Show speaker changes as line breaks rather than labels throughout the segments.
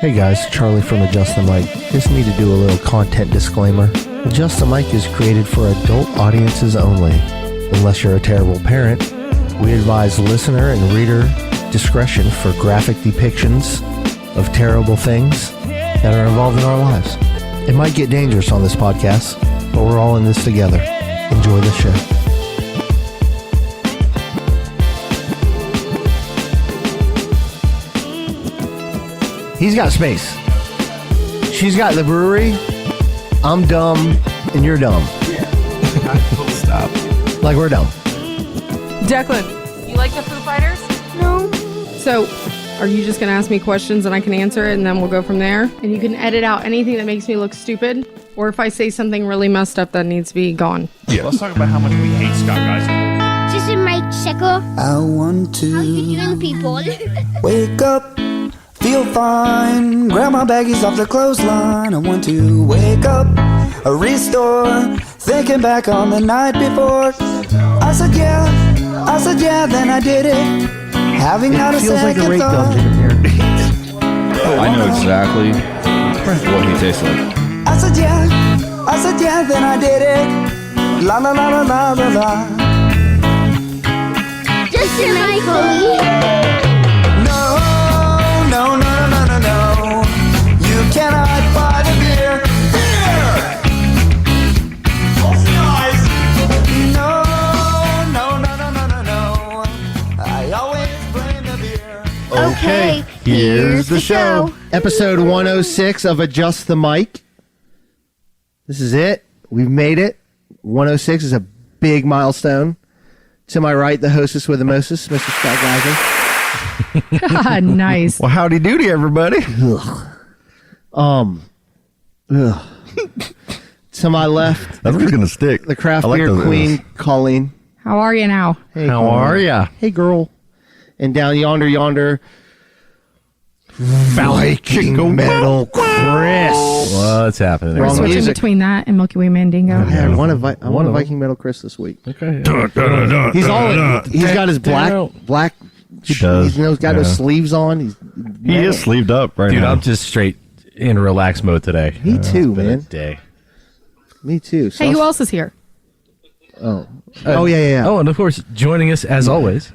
Hey guys, Charlie from Adjust the Mic. Just need to do a little content disclaimer. Adjust the Mic is created for adult audiences only. Unless you're a terrible parent, we advise listener and reader discretion for graphic depictions of terrible things that are involved in our lives. It might get dangerous on this podcast, but we're all in this together. Enjoy the show. He's got space. She's got the brewery. I'm dumb, and you're dumb.
Stop.
Like we're dumb.
Declan, you like the Foo Fighters?
No. So, are you just going to ask me questions and I can answer it and then we'll go from there? And you can edit out anything that makes me look stupid, or if I say something really messed up that needs to be gone.
Yeah. Let's talk about how much we hate Scott, guys.
This is my checker.
I want
How you
to
doing, people?
wake up, feel fine, grab my baggies off the clothesline. I want to wake up, restore, thinking back on the night before. I said yeah, then I did it. Having not a
Feels like a
second
rape
thought.
dungeon in here.
I know exactly what he tastes like.
I said yeah, then I did it. La la la la la la la.
This is my Colleen.
No. You cannot buy the beer. No. I always blame the beer.
Okay, here's the show.
Episode 106 of Adjust the Mic. This is it. We've made it. 106 is a big milestone. To my right, the hostess with the mostest, Mr. Scott Geiser.
Nice.
Well, howdy doody, everybody.
To my left,
That's what's gonna stick.
the craft
I like
beer
those.
queen, Colleen.
How are you now?
Hey,
How
Colleen.
are ya?
Hey, girl. And down yonder, Viking Metal Chris.
What's happening there?
Wrong
Switching
music.
between that and Milky Way Mandingo.
I want a Viking Metal Chris this week.
Okay.
He's he's got his black.
He does.
He's got his
Yeah.
sleeves on.
He is sleeved up right
Dude,
now.
I'm just straight in relax mode today.
Me too,
Been a
man.
day.
Me too. So
Hey, who else is here?
Oh yeah.
Oh, and of course, joining us as always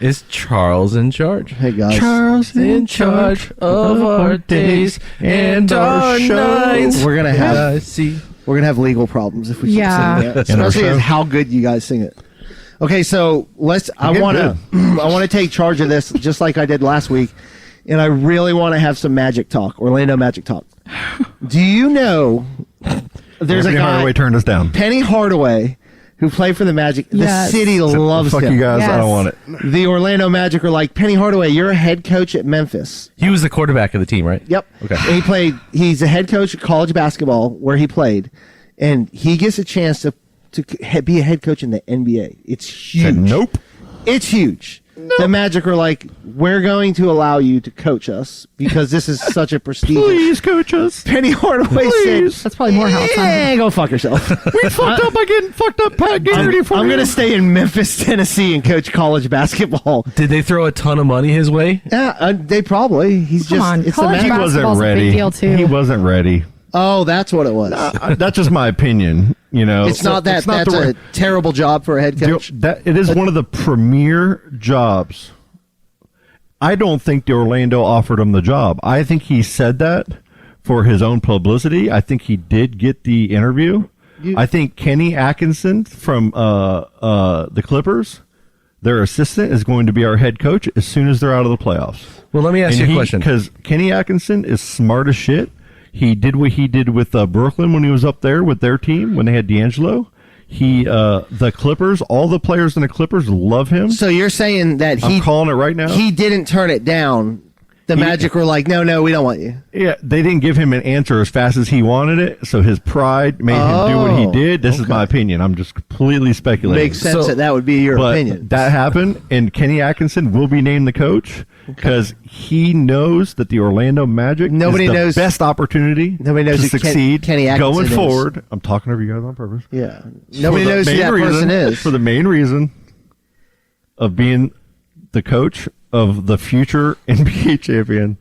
is Charles in charge.
Hey guys.
Charles in charge of our days and our nights.
We're gonna have
see.
legal problems if we keep
Yeah.
singing that.
In our
Especially
show.
as how good you guys sing it. Okay, so I
get
want to take charge of this just like I did last week, and I really want to have some Magic talk, Orlando Magic talk. Do you know there's a
Penny
guy,
Hardaway turned us down.
Penny Hardaway, who played for the Magic?
Yes.
The city loves
Fuck
him.
you guys. I
Yes.
don't want it.
The Orlando Magic are like, Penny Hardaway, you're a head coach at Memphis.
He was the quarterback of the team, right?
Yep.
Okay.
And he's a head coach at college basketball where he played, and he gets a chance to be a head coach in the NBA. It's huge.
Said nope.
It's huge. The Magic are like, we're going to allow you to coach us because this is such a prestigious.
Please coach us.
Penny Hardaway
Please.
said,
That's probably Morehouse. Huh?
"Yeah, go fuck yourself."
We fucked up by getting fucked up, Pat. Get ready for
I'm
it.
going to stay in Memphis, Tennessee, and coach college basketball.
Did they throw a ton of money his way?
Yeah, they probably. He's
Come
just.
on,
It's the
college
Magic.
He wasn't
basketball's a
ready.
big deal, too.
He wasn't ready.
Oh, that's what it was.
That's just my opinion. You know,
It's not that.
It's not
That's
the
a terrible job for a head coach.
It is one of the premier jobs. I don't think the Orlando offered him the job. I think he said that for his own publicity. I think he did get the interview. I think Kenny Atkinson from the Clippers, their assistant, is going to be our head coach as soon as they're out of the playoffs.
Well, let me ask you a question.
Because Kenny Atkinson is smart as shit. He did what he did with Brooklyn when he was up there with their team when they had D'Angelo. The Clippers, all the players in the Clippers love him.
So you're saying that
I'm calling it right now.
he didn't turn it down. The Magic were like, no, we don't want you.
Yeah, they didn't give him an answer as fast as he wanted it, so his pride made him do what he did. This is my opinion. I'm just completely speculating.
Makes sense that would be your
but
opinion.
that happened, and Kenny Atkinson will be named the coach because he knows that the Orlando Magic
Nobody
is the
knows-
best opportunity
Nobody knows
to
who
succeed
Kenny Atkinson
going
is.
forward. I'm talking over you guys on purpose.
Yeah. Nobody
For the
knows who
main
that
reason-
person is.
For the main reason of being the coach of the future NBA champion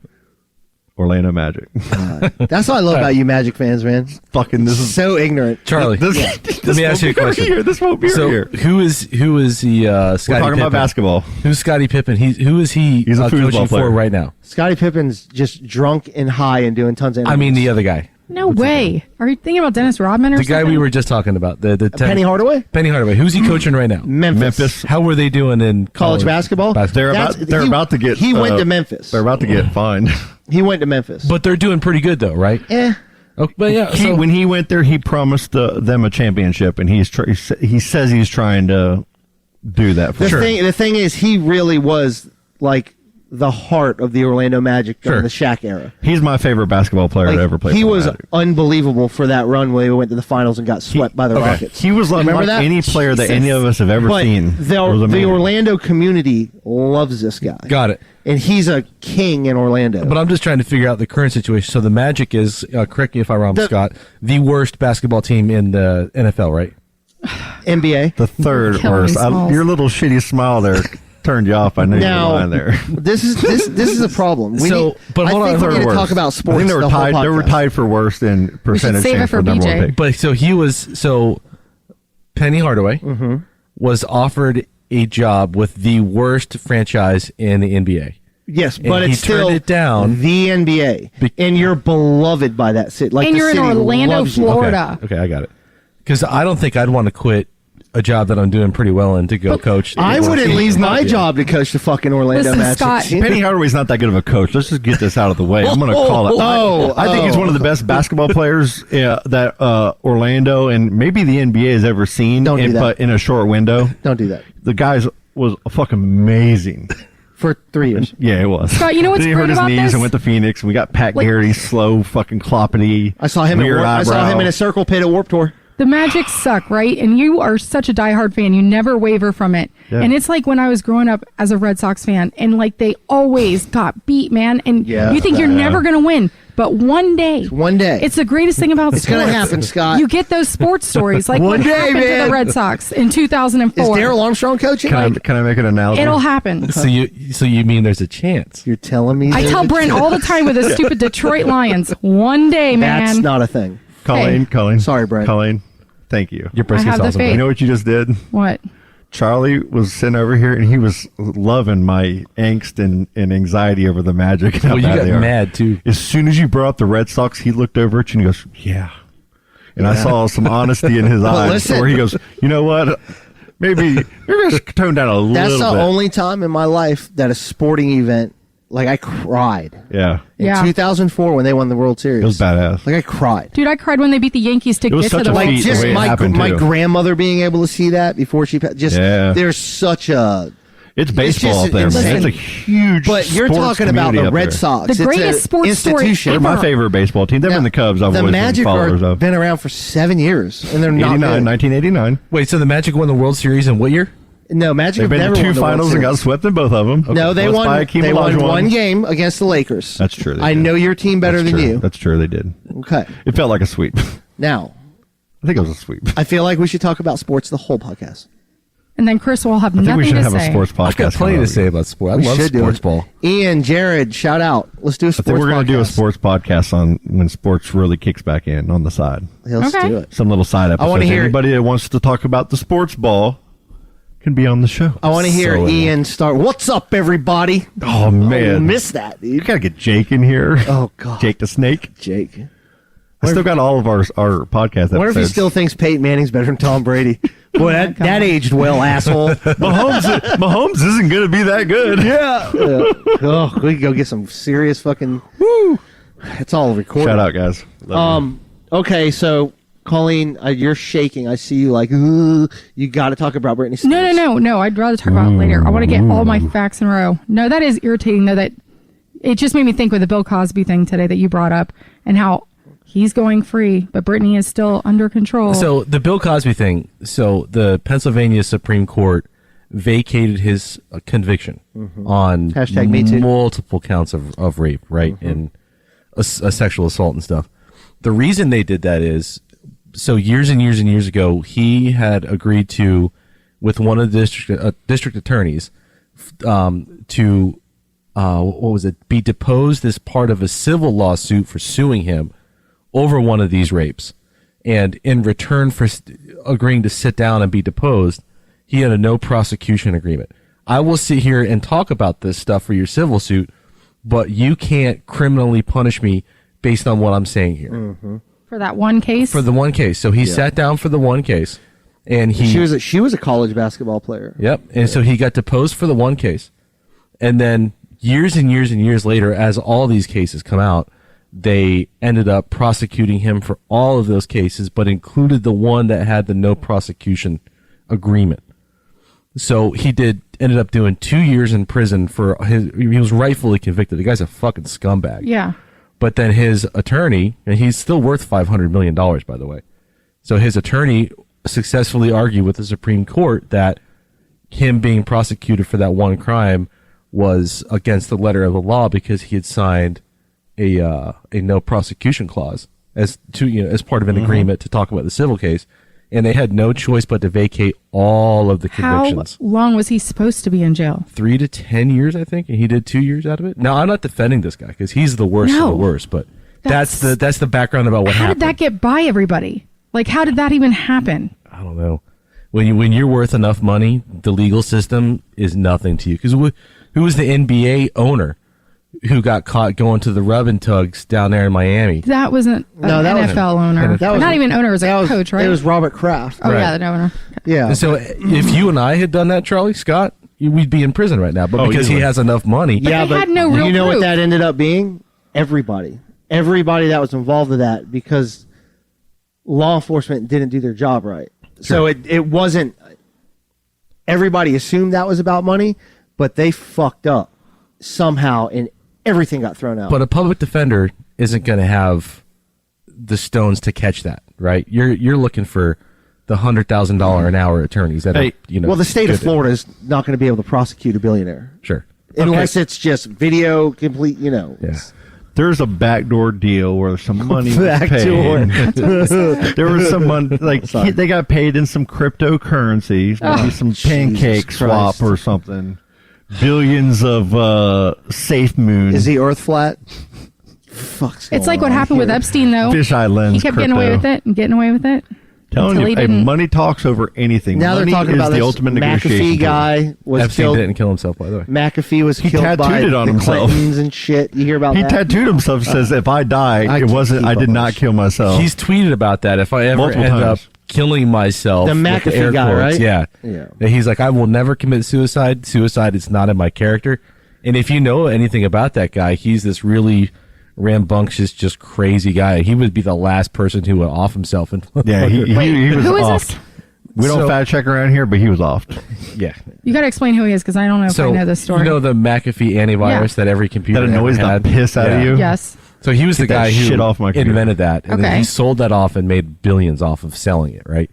Orlando Magic.
That's what I love about you Magic fans, man.
Fucking this is
So ignorant.
Charlie,
this,
let me ask you a question.
This won't be
So
here.
who is the
We're
Scottie
talking
Pippen?
about basketball.
Who's Scottie Pippen? Who is he
He's a football
coaching
player.
for right now?
Scottie Pippen's just drunk and high and doing tons of
I mean
interviews.
the other guy,
No way. Are you thinking about Dennis Rodman or
the
something?
guy we were just talking about. The
Penny Hardaway?
Penny Hardaway. Who's he coaching right now?
Memphis.
How were they doing in
College basketball?
They're
That's-
about to get.
He went to Memphis.
They're about to get fined.
He went to Memphis.
But they're doing pretty good though, right?
Eh.
Oh, but yeah, so,
When he went there, he promised them a championship, and he says he's trying to do that for
The thing is, he really was like the heart of the Orlando Magic during
Sure.
the Shaq era.
He's my favorite basketball player
Like,
to ever play.
he
for the
was
Magic.
unbelievable for that run where he went to the finals and got swept by the Rockets.
He was like,
Remember that?
any player that any of us have ever
But
seen.
the
was amazing.
Orlando community loves this guy.
got it.
And he's a king in Orlando.
But I'm just trying to figure out the current situation. So the Magic is, correct me if I'm wrong, Scott, the worst basketball team in the NFL, right?
NBA.
The third
Killing me,
worst.
Smalls.
Your little shitty smile there turned you off. I know you were
Now,
lying there.
this is a problem.
But hold on,
I think we
third
need to
worst.
talk about
I
sports.
think they were
the whole
tied. They were
podcast.
tied for worst in percentage
save it
chance
for
number one
BJ.
pick.
But so Penny Hardaway was offered a job with the worst franchise in the NBA.
Yes,
And
but
he
it's still
turned it down.
the NBA, and you're beloved by that city. Like
And
the
you're in
city
Orlando,
loves you.
Florida.
Okay, I got it. Because I don't think I'd want to quit a job that I'm doing pretty well in to go coach.
I wouldn't leave my job to coach the fucking Orlando
Listen,
Magic.
Scott.
Penny Hardaway's not that good of a coach. Let's just get this out of the way. I'm going to call it. I think he's one of the best basketball players that Orlando and maybe the NBA has ever seen.
Don't do that.
But in a short window,
Don't do that.
the guy was fucking amazing.
For 3 years.
Yeah, it was.
Scott, you know what's
Then he
great
hurt his
about
knees
this?
and went to Phoenix, and we got Pat
Like-
Garrity, slow, fucking cloppity.
I saw him. I saw him in a circle pit at Warped Tour.
The Magic suck, right? And you are such a diehard fan. You never waver from it.
Yeah.
And it's like when I was growing up as a Red Sox fan, and like they always got beat, man. And
Yeah.
you think you're never going to win. But one day,
It's
the greatest thing about
It's
sports.
going to happen, Scott.
You get those sports stories, like
One
what
day,
happened to
man.
the Red Sox in
Is
2004.
Daryl Armstrong coaching?
Can I make an analogy?
It'll happen.
So you mean there's a chance?
You're telling me?
I
there's
tell
a
Brent
chance?
all the time with the stupid Detroit Lions. One day, man.
That's not a thing.
Colleen.
Sorry, Brent.
Colleen, thank you.
Your
I
brisket's
have the
awesome.
faith.
You know what you just did?
What?
Charlie was sitting over here, and he was loving my angst and anxiety over the Magic. and how
Well, you
bad
got
they are.
mad too.
As soon as you brought up the Red Sox, he looked over at you and he goes, "Yeah." And I saw some honesty in his eyes,
listen.
where he goes, "You know what? Maybe just tone down a
That's
little
the
bit."
only time in my life that a sporting event, like I cried.
Yeah,
In
Yeah.
2004 when they won the World Series.
it was badass.
Like I cried.
Dude, I cried when they beat the Yankees to
It was
get to
such
the
a
World
feat, the
Series.
way it
my
happened,
my
too.
grandmother being able to see that before she just
Yeah.
there's such a
It's baseball
just
up there, man.
insane.
It's a huge.
but you're
sports
talking about
community
the
up
Red
there.
Sox.
The
It's
greatest
a
sports story
institution.
They're my
ever.
favorite baseball team. They're
Now,
in the Cubs. I've
the
always
Magic
been followers
have
of.
been around for 7 years and they're not
89,
good.
1989.
Wait, so the Magic won the World Series in what year?
No, Magic
They've
have
been
never
to
won
two
the World
finals and got
Series.
swept in both of them.
No, they
Once
won.
by Hakeem
They won
Olajuwon.
one game against the Lakers.
That's true. they
I
did.
know your team better
That's
than
true.
you.
That's true. They did.
Okay.
It felt like a sweep.
Now,
I think it was a sweep.
I feel like we should talk about sports the whole podcast.
And then Chris will have
I think
nothing
we should
to
have
say.
a sports podcast.
I've got plenty
coming
to
up.
say about sport. I
We
love
should do
sports
it.
ball.
Ian, Jared, shout out. Let's do a
I
sports
think we're going to do a
podcast.
sports podcast on when sports really kicks back in on the side.
Yeah, let's
Okay.
do it.
Some little side episodes.
wanna hear-
Anybody that wants to talk about the sports ball can be on the show.
I want to hear
So,
Ian start. What's up, everybody?
Oh man,
I missed that,
you
dude.
got to get Jake in here.
Oh, God.
Jake the Snake.
Jake.
I still got all of our podcast
I wonder if he
episodes.
still thinks Peyton Manning's better than Tom Brady. Boy, that aged well, asshole.
Mahomes isn't going to be that good.
Yeah. Oh, we can go get some serious fucking. Woo. It's all recorded.
Shout out, guys. Love you.
Okay, so Colleen, you're shaking. I see you like. "Ugh." You got to talk about Britney Spears.
No. I'd rather talk about it later. I want to get all my facts in a row. No, that is irritating, though. That it just made me think with the Bill Cosby thing today that you brought up and how he's going free, but Britney is still under control.
So the Bill Cosby thing. So the Pennsylvania Supreme Court vacated his conviction on
#MeToo.
multiple counts of rape, right, and a sexual assault and stuff. The reason they did that is so years and years and years ago, he had agreed to with one of the district attorneys to be deposed as part of a civil lawsuit for suing him over one of these rapes. And in return for agreeing to sit down and be deposed, he had a no prosecution agreement. I will sit here and talk about this stuff for your civil suit, but you can't criminally punish me based on what I'm saying here.
Mm-hmm.
For that one case?
For the one case. So he sat down for the one case. And
she was a college basketball player.
Yep. And so he got deposed for the one case. And then years and years and years later, as all these cases come out, they ended up prosecuting him for all of those cases, but included the one that had the no prosecution agreement. So he ended up doing 2 years in prison he was rightfully convicted. The guy's a fucking scumbag.
Yeah.
But then his attorney, and he's still worth $500 million, by the way. So his attorney successfully argued with the Supreme Court that him being prosecuted for that one crime was against the letter of the law because he had signed a no prosecution clause as part of an agreement to talk about the civil case, and they had no choice but to vacate all of the convictions.
How long was he supposed to be in jail?
3 to 10 years, I think, and he did 2 years out of it. Now, I'm not defending this guy because he's the worst of the worst, but that's the background about what happened.
How did that get by everybody? Like, how did that even happen?
I don't know. When you're worth enough money, the legal system is nothing to you. Because who was the NBA owner who got caught going to the rubbing tugs down there in Miami?
That wasn't an NFL owner. Not even owner, it was a coach, right?
It was Robert Kraft.
Oh, yeah, the owner.
Yeah.
And so if you and I had done that, Charlie, Scott, we'd be in prison right now. But because he has enough money.
Yeah,
but had no real
you know
proof.
what that ended up being? Everybody that was involved with that, because law enforcement didn't do their job right. So it wasn't, everybody assumed that was about money, but they fucked up somehow and everything got thrown out.
But a public defender isn't going to have the stones to catch that, right? You're looking for the $100,000 an hour attorneys that are,
well, the state of Florida is not going to be able to prosecute a billionaire.
Sure.
Unless it's just video complete,
Yeah.
There's a backdoor deal where some money was paid. There was some money, they got paid in some cryptocurrencies, maybe some pancake swap or something. Billions of safe moon.
Is the Earth flat? Fuck's
It's like what happened with Epstein, though.
Fish Eye lens.
He kept getting away with it and getting away with it.
Telling you, money talks over anything.
Now
money
they're talking
is
about
the
this
ultimate
McAfee
negotiation
guy was
Epstein
killed.
didn't kill himself, by the way.
McAfee was
He
killed by
tattooed it on
the
himself.
Clintons and shit. You hear about
He
that?
tattooed himself. Says, "If I die, I did not kill myself."
He's tweeted about that. If I ever
Multiple
end
times.
up killing myself,
The
with
McAfee
air
guy,
quotes,
right?
Yeah. And he's like, I will never commit suicide. Suicide is not in my character. And if you know anything about that guy, he's this really rambunctious, just crazy guy. He would be the last person who would off himself. And
Yeah, he was
who is
off.
this?
We don't fact check around here, but he was off.
Yeah.
You got to explain who he is because I don't know if I know this story.
You know the McAfee antivirus that every computer
That annoys
ever had?
the piss out of you?
Yes.
So he was the
Get that
guy who
shit off my computer.
invented that, and then he sold that off and made billions off of selling it, right?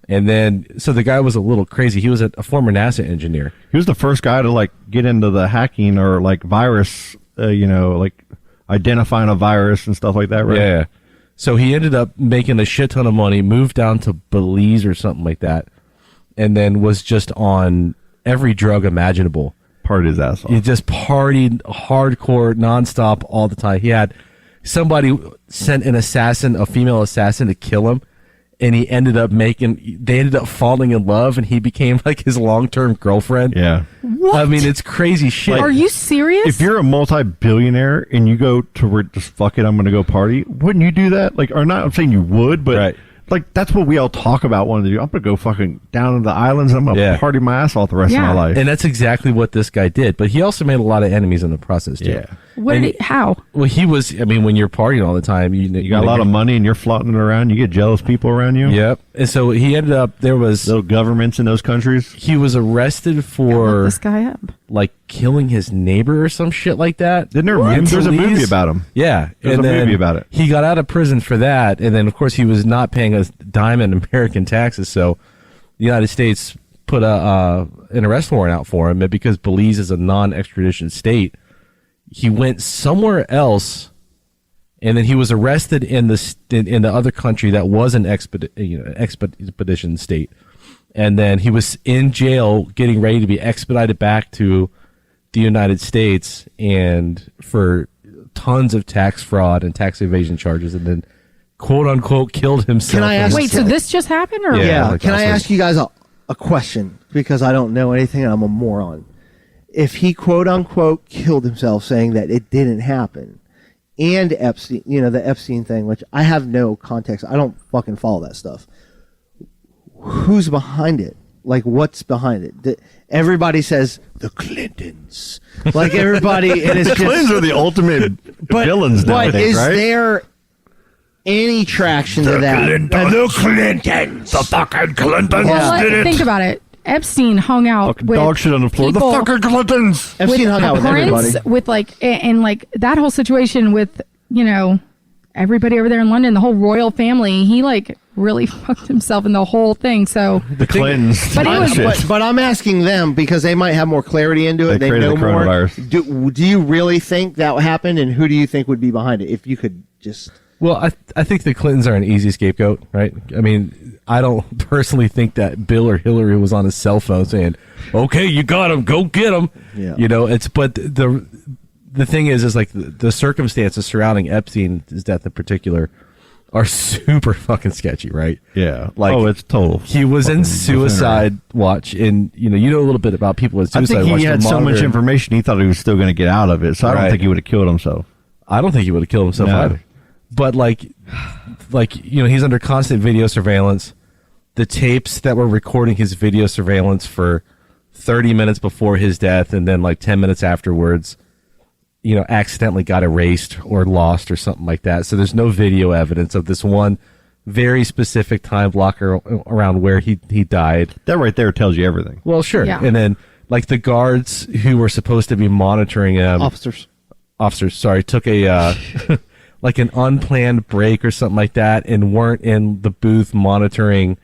And then, so the guy was a little crazy. He was a former NASA engineer.
He was the first guy to get into the hacking or virus, identifying a virus and stuff like that, right?
Yeah. So he ended up making a shit ton of money, moved down to Belize or something like that, and then was just on every drug imaginable.
Partied his ass off.
He just partied hardcore, nonstop, all the time. He had somebody sent a female assassin to kill him, and they ended up falling in love, and he became like his long-term girlfriend.
Yeah.
What?
I mean, it's crazy shit.
Are you serious?
If you're a multi-billionaire and you go to just fuck it, I'm going to go party, wouldn't you do that? I'm saying you would, but
Right.
that's what we all talk about wanting to do. I'm going to go fucking down to the islands and I'm going to party my ass off the rest of my life.
And that's exactly what this guy did. But he also made a lot of enemies in the process, too.
Yeah.
How?
Well, he was, when you're partying all the time,
You got a lot of money and you're flaunting it around. You get jealous people around you.
Yep. And so he ended up, there was
little governments in those countries.
He was arrested
Look
for
this guy up.
killing his neighbor or some shit like that.
Didn't there there's a movie about him?
Yeah.
There's a movie about it.
He got out of prison for that. And then, of course, he was not paying a dime in American taxes. So the United States put an arrest warrant out for him. And because Belize is a non-extradition state, he went somewhere else. And then he was arrested in the other country that was an expedition state. And then he was in jail getting ready to be expedited back to the United States and for tons of tax fraud and tax evasion charges, and then quote unquote killed himself.
Can I ask-
Wait, so this just happened? Or
Yeah. like
Can
last
I
week.
ask you guys a question? Because I don't know anything and I'm a moron. If he quote unquote killed himself saying that it didn't happen, and Epstein, the Epstein thing, which I have no context, I don't fucking follow that stuff. Who's behind it? Like, what's behind it? Everybody says the Clintons. Like everybody, and it's
The Clintons are the ultimate villains
But
nowadays,
is
right?
there any traction to that?
The Clintons. The fucking Clintons
Well, think about it. Epstein hung out
Fucking
with
dog shit on the floor.
people
The fucking Clintons.
Epstein hung out with everybody.
Prince, with like, and like that whole situation with, everybody over there in London, the whole royal family. He like really fucked himself in the whole thing. So
The Clintons.
But it was-
But I'm asking them because they might have more clarity into it.
They
They
created
know
the
more.
coronavirus.
Do you really think that happened? And who do you think would be behind it? If you could just.
Well, I think the Clintons are an easy scapegoat, right? I mean, I don't personally think that Bill or Hillary was on his cell phone saying, "Okay, you got him, go get him."
Yeah.
But the thing is like the circumstances surrounding Epstein's death in particular are super fucking sketchy, right?
Yeah.
Like,
it's total.
He was in
fucking
suicide watch, and you know a little bit about people in
I
suicide
think
watch.
he
to
had so much
monitor-
information he thought he was still going to get out of it. So I don't
Right.
think he would have killed himself.
I don't think he would have killed himself
No.
either. But like he's under constant video surveillance. The tapes that were recording his video surveillance for 30 minutes before his death, and then like 10 minutes afterwards, accidentally got erased or lost or something like that. So there's no video evidence of this one very specific time block around where he died.
That right there tells you everything.
Well, sure.
Yeah.
And then like the guards who were supposed to be monitoring him,
Officers,
took a like an unplanned break or something like that, and weren't in the booth monitoring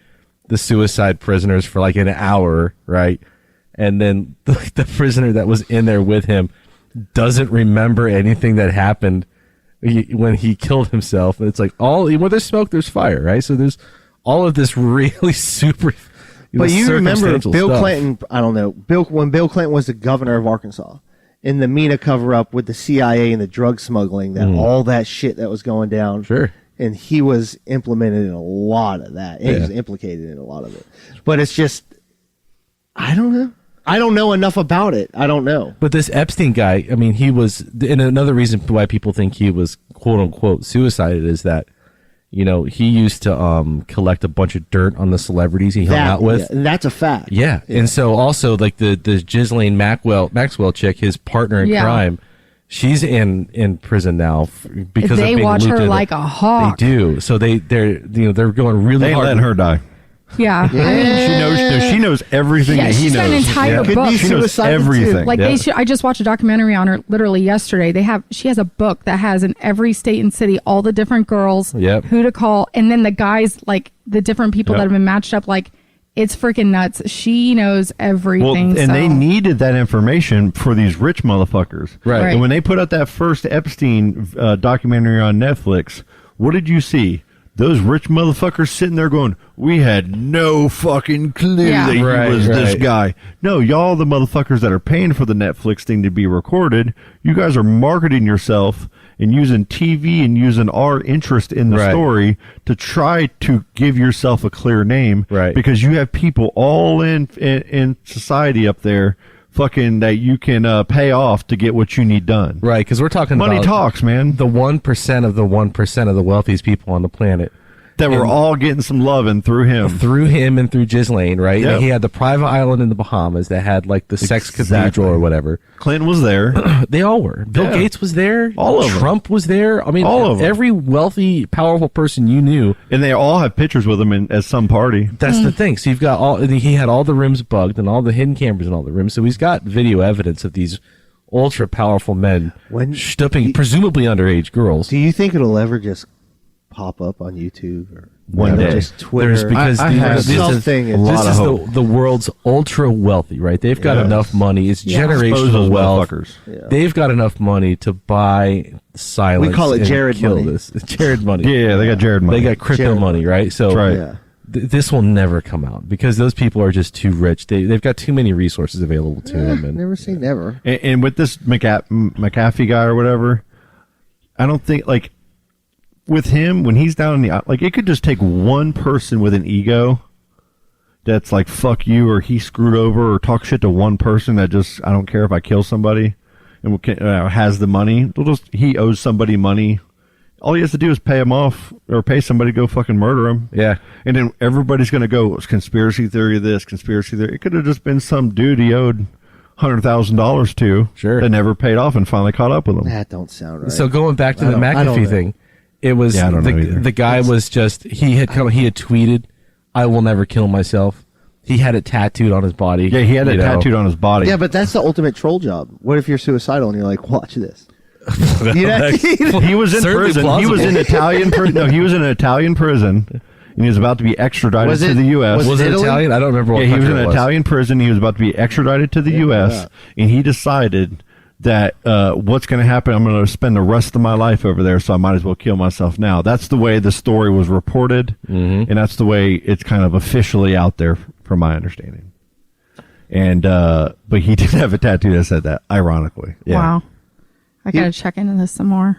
the suicide prisoners for like an hour, right? And then the prisoner that was in there with him doesn't remember anything that happened when he killed himself. And it's like where there's smoke, there's fire, right? So there's all of this really super.
but you remember
circumstantial
Bill
stuff.
Clinton? I don't know. When Bill Clinton was the governor of Arkansas, in the MENA cover up with the CIA and the drug smuggling, that all that shit that was going down.
Sure.
And he was implemented in a lot of that. And he
Yeah.
was implicated in a lot of it. But it's just, I don't know. I don't know enough about it. I don't know.
But this Epstein guy, I mean, he was, and another reason why people think he was quote unquote suicided is that, he used to collect a bunch of dirt on the celebrities he hung out with.
Yeah, and that's a fact.
Yeah. And so also like the Ghislaine Maxwell chick, his partner in
Yeah.
crime, she's in prison now because
They
of being
watch
looped
her
into-
like a hawk.
They do. So they're going really
They ain't
hard.
letting her die.
yeah.
She knows everything
Yeah,
that he
she's got an
knows.
entire
Could
book.
be
She knows
suicidal, too.
everything.
Like
Yeah.
I just watched a documentary on her literally yesterday. She has a book that has in every state and city all the different girls,
Yep.
who to call, and then the guys, like the different people
Yep.
that have been matched up. Like it's freaking nuts. She knows
Well,
everything.
and
so.
they needed that information for these rich motherfuckers.
Right.
Right.
And when they put out that first Epstein documentary on Netflix, what did you see? Those rich motherfuckers sitting there going, "We had no fucking clue
Yeah.
that he
Right,
was this
right.
guy." No, y'all, the motherfuckers that are paying for the Netflix thing to be recorded, you guys are marketing yourself and using TV and using our interest in the
Right.
story to try to give yourself a clear name.
Right.
Because you have people all in society up there fucking that you can pay off to get what you need done.
Right. Because we're talking
Money
about
talks, man.
the 1% of the 1% of the wealthiest people on the planet.
That we're
And-
all getting some loving through him.
Through him and through Ghislaine, right?
Yep.
He had the private island in the Bahamas that had like the sex
Exactly.
cathedral or whatever.
Clinton was there.
They all were. Bill
Yeah.
Gates was there.
All of them.
Trump was there. I mean,
All of them.
every wealthy, powerful person you knew.
And they all have pictures with him at some party.
That's the thing. So you've got he had all the rooms bugged and all the hidden cameras in all the rooms. So he's got video evidence of these ultra powerful men stooping presumably underage girls.
Do you think it'll ever just pop up on YouTube or
One day.
just Twitter?
There's because
I
these-
have
this is,
something.
a lot
this
of
is
hope.
the world's ultra wealthy, right? They've got
Yeah.
enough money. It's
Yeah.
Expose
generational
those
wealth.
motherfuckers.
Yeah.
They've got enough money to buy silence.
We call it
and
Jared
kill
money.
This. Jared money.
Yeah, they got Jared money.
They got crypto
Jared
money, right? So
That's right.
Yeah.
this will never come out because those people are just too rich. They've got too many resources available to them. And
Never say never.
And with this McAfee guy or whatever, I don't think, like, with him, when he's down in the, like, it could just take one person with an ego that's like, fuck you, or he screwed over, or talk shit to one person that just, I don't care if I kill somebody, and has the money. He owes somebody money. All he has to do is pay him off, or pay somebody to go fucking murder him.
Yeah.
And then everybody's going to go, it's conspiracy theory of this, conspiracy theory. It could have just been some dude he owed $100,000 to.
Sure.
That never paid off and finally caught up with him.
That don't sound right.
So going back to the
I don't
McAfee
know.
thing, it was
Yeah, I don't know either.
the guy was just he had tweeted, "I will never kill myself." He had it tattooed on his body.
Yeah, he had it tattooed on his body.
Yeah, but that's the ultimate troll job. What if you're suicidal and you're like, watch this? You know?
He was in
Certainly
prison.
plausible.
He was in Italian prison. No, he was in an Italian prison, and he was about to be extradited
Was
to
it-
the U.S.
Was it
Italy?
Italian? I don't remember what
Yeah, he was in
country
an
it was.
Italian prison. He was about to be extradited to the U.S., and he decided that what's going to happen, I'm going to spend the rest of my life over there, so I might as well kill myself now. That's the way the story was reported, and that's the way it's kind of officially out there, from my understanding. And but he did have a tattoo that said that, ironically. Yeah.
Wow. I got to check into this some more.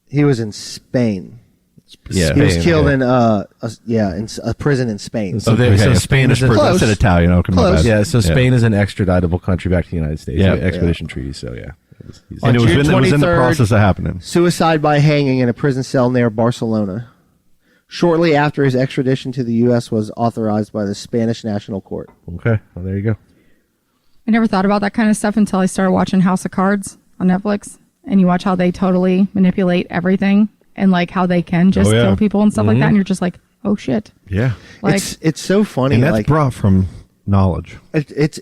He was in Spain.
Yeah.
He was
Spain,
killed
yeah.
in in a prison in Spain.
So
Okay,
so
a
Spain is
Spanish prison. I said Italian. Okay, my
Close.
bad.
yeah. So Spain is an extraditable country back to the United States.
Yeah.
Expedition treaty. So yeah.
And it was,
June
it was in the
23rd,
process of happening.
Suicide by hanging in a prison cell near Barcelona. Shortly after his extradition to the U.S. was authorized by the Spanish National Court.
Okay. Well, there you go.
I never thought about that kind of stuff until I started watching House of Cards on Netflix. And you watch how they totally manipulate everything and like how they can just
Oh, yeah.
kill people and stuff like that. And you're just like, oh shit.
Yeah.
Like,
It's so funny.
And that's
like
brought from knowledge.
it's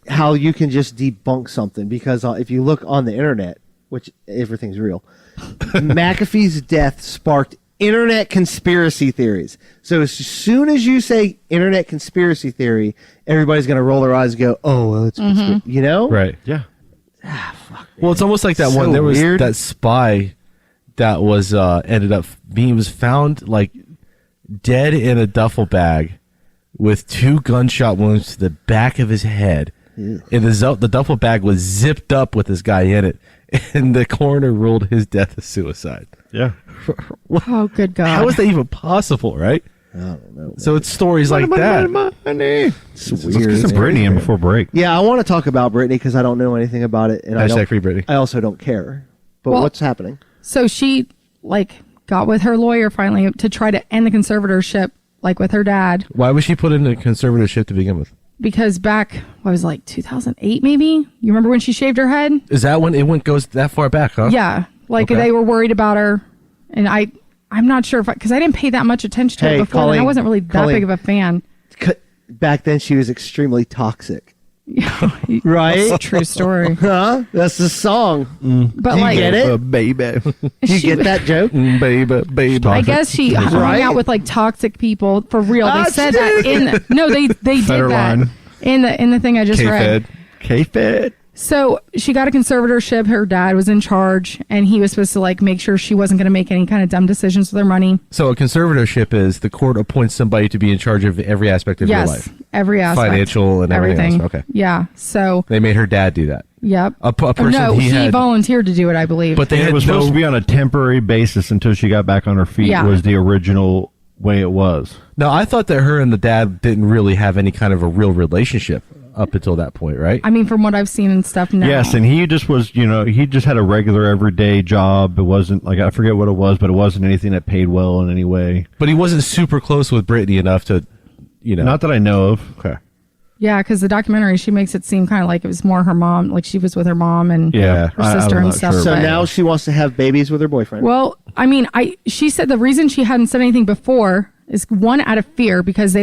how you can just debunk something, because if you look on the internet, which everything's real, McAfee's death sparked internet conspiracy theories. So as soon as you say internet conspiracy theory, everybody's going to roll their eyes and go, oh, well, it's you know?
Right.
Yeah.
Well, it's almost like that
So
one. There was
weird.
that spy that was ended up being was found like dead in a duffel bag with 2 gunshot wounds to the back of his head. And the duffel bag was zipped up with this guy in it, and the coroner ruled his death a suicide.
Yeah.
oh, good God.
How is that even possible, right?
I don't know.
So it's stories like that.
It's
Let's
weird.
get some Britney in before break.
Yeah, I want to talk about Britney because I don't know anything about it, and
Hashtag free Britney.
I also don't care. But
Well-
what's happening?
So she like got with her lawyer finally to try to end the conservatorship, like with her dad,
Why was she put in a conservatorship to begin with?
because back, what was it, like 2008 maybe? You remember when she shaved her head?
Is that when it goes that far back, huh?
Yeah. Like
Okay.
they were worried about her. And I'm not sure if, because I didn't pay that much attention to
Hey,
it before.
Colleen,
And I wasn't really that
Colleen.
big of a fan.
Back then, she was extremely toxic. Right?
True story.
Huh? That's the song.
But
Do you
like,
get it?
Baby.
Do you get that joke?
Baby.
I guess she hung
Right?
out with like toxic people for real. They
Ah,
said that in the, no, they did that
Federline.
in the thing I just read.
K-Fed.
K-Fed.
So she got a conservatorship. Her dad was in charge, and he was supposed to like make sure she wasn't going to make any kind of dumb decisions with her money.
So a conservatorship is the court appoints somebody to be in charge of every aspect of your
Yes,
life.
every aspect,
Financial and everything else. Okay.
Yeah. So
They made her dad do that.
yep.
A person
no,
he
he
had-
volunteered to do it, I believe.
But they
And
had
it was
no,
supposed to be on a temporary basis until she got back on her feet.
Yeah.
Was the original way it was.
No, I thought that her and the dad didn't really have any kind of a real relationship up until that point, right?
I mean, from what I've seen and stuff now.
Yes, and he just was, he just had a regular everyday job. It wasn't like, I forget what it was, but it wasn't anything that paid well in any way.
But he wasn't super close with Britney enough to,
Not that I know of.
Okay.
Yeah, because the documentary, she makes it seem kind of like it was more her mom, like she was with her mom and
Yeah.
her sister
I'm
and
not
stuff.
sure.
So
but-
now she wants to have babies with her boyfriend.
Well, I mean, she said the reason she hadn't said anything before is one, out of fear, because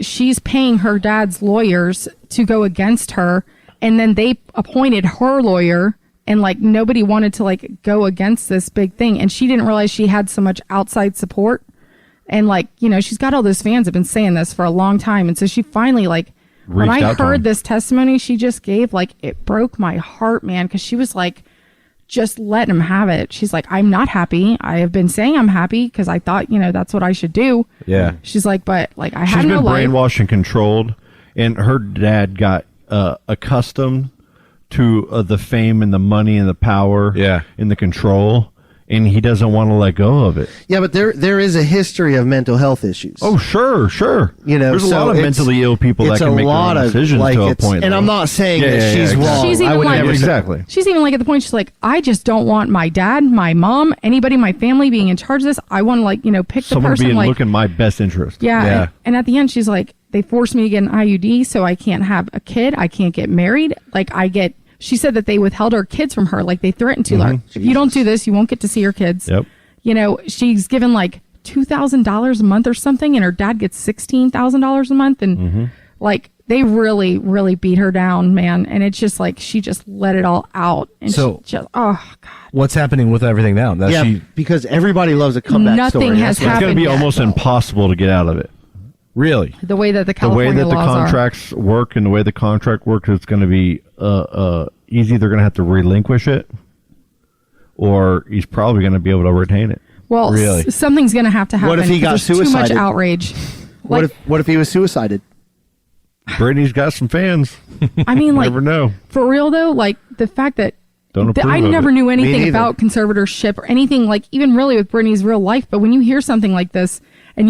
she's paying her dad's lawyers to go against her, and then they appointed her lawyer, and like nobody wanted to like go against this big thing, and she didn't realize she had so much outside support, and like she's got all those fans have been saying this for a long time, and so she finally like when
Reached
I
out to
heard
him.
this testimony she just gave, like it broke my heart, man, because she was like just letting him have it. She's like, I'm not happy. I have been saying I'm happy because I thought, that's what I should do.
Yeah.
She's like, but like I
She's
had no
been
life.
brainwashed and controlled, and her dad got accustomed to the fame and the money and the power and the control, and he doesn't want to let go of it.
Yeah, but there is a history of mental health issues.
Oh, sure. There's a
so
lot of
it's-
mentally ill people that
it's
can
a
make their
lot
own
of,
decisions
like,
to a
it's-
point.
and I'm not saying that she's
exactly.
wrong.
She's even
I would
like-
never say-
exactly.
She's even like at the point, she's like, I just don't want my dad, my mom, anybody in my family being in charge of this. I want to pick the
Someone
person.
being
Like,
look in my best interest.
yeah. And at the end, she's like, they forced me to get an IUD, so I can't have a kid. I can't get married. She said that they withheld her kids from her. Like they threatened to her. If you don't do this, you won't get to see your kids.
Yep.
She's given like $2,000 a month or something, and her dad gets $16,000 a month. And they really, really beat her down, man. And it's just like, she just let it all out. And
So-
she just, oh God.
What's happening with everything now? That
because everybody loves a comeback
Nothing
story.
has
That's what-
It's going to be
yet,
almost
though.
impossible to get out of it.
really?
The way that the
The way
California
that the
laws
contracts work and the way the contract works, it's going to be easy. They're going to have to relinquish it, or he's probably going to be able to retain it.
are. Well,
Really?
something's going to have to happen.
What if he got
'cause there's too much
suicided?
outrage.
What if he was suicided?
Brittany's got some fans.
I mean, like,
Never know.
for real though, like the fact that
Don't approve
I
of
never
it.
knew
Me
anything
neither.
about conservatorship or anything, like even really with Britney's real life. But when you hear something like this, and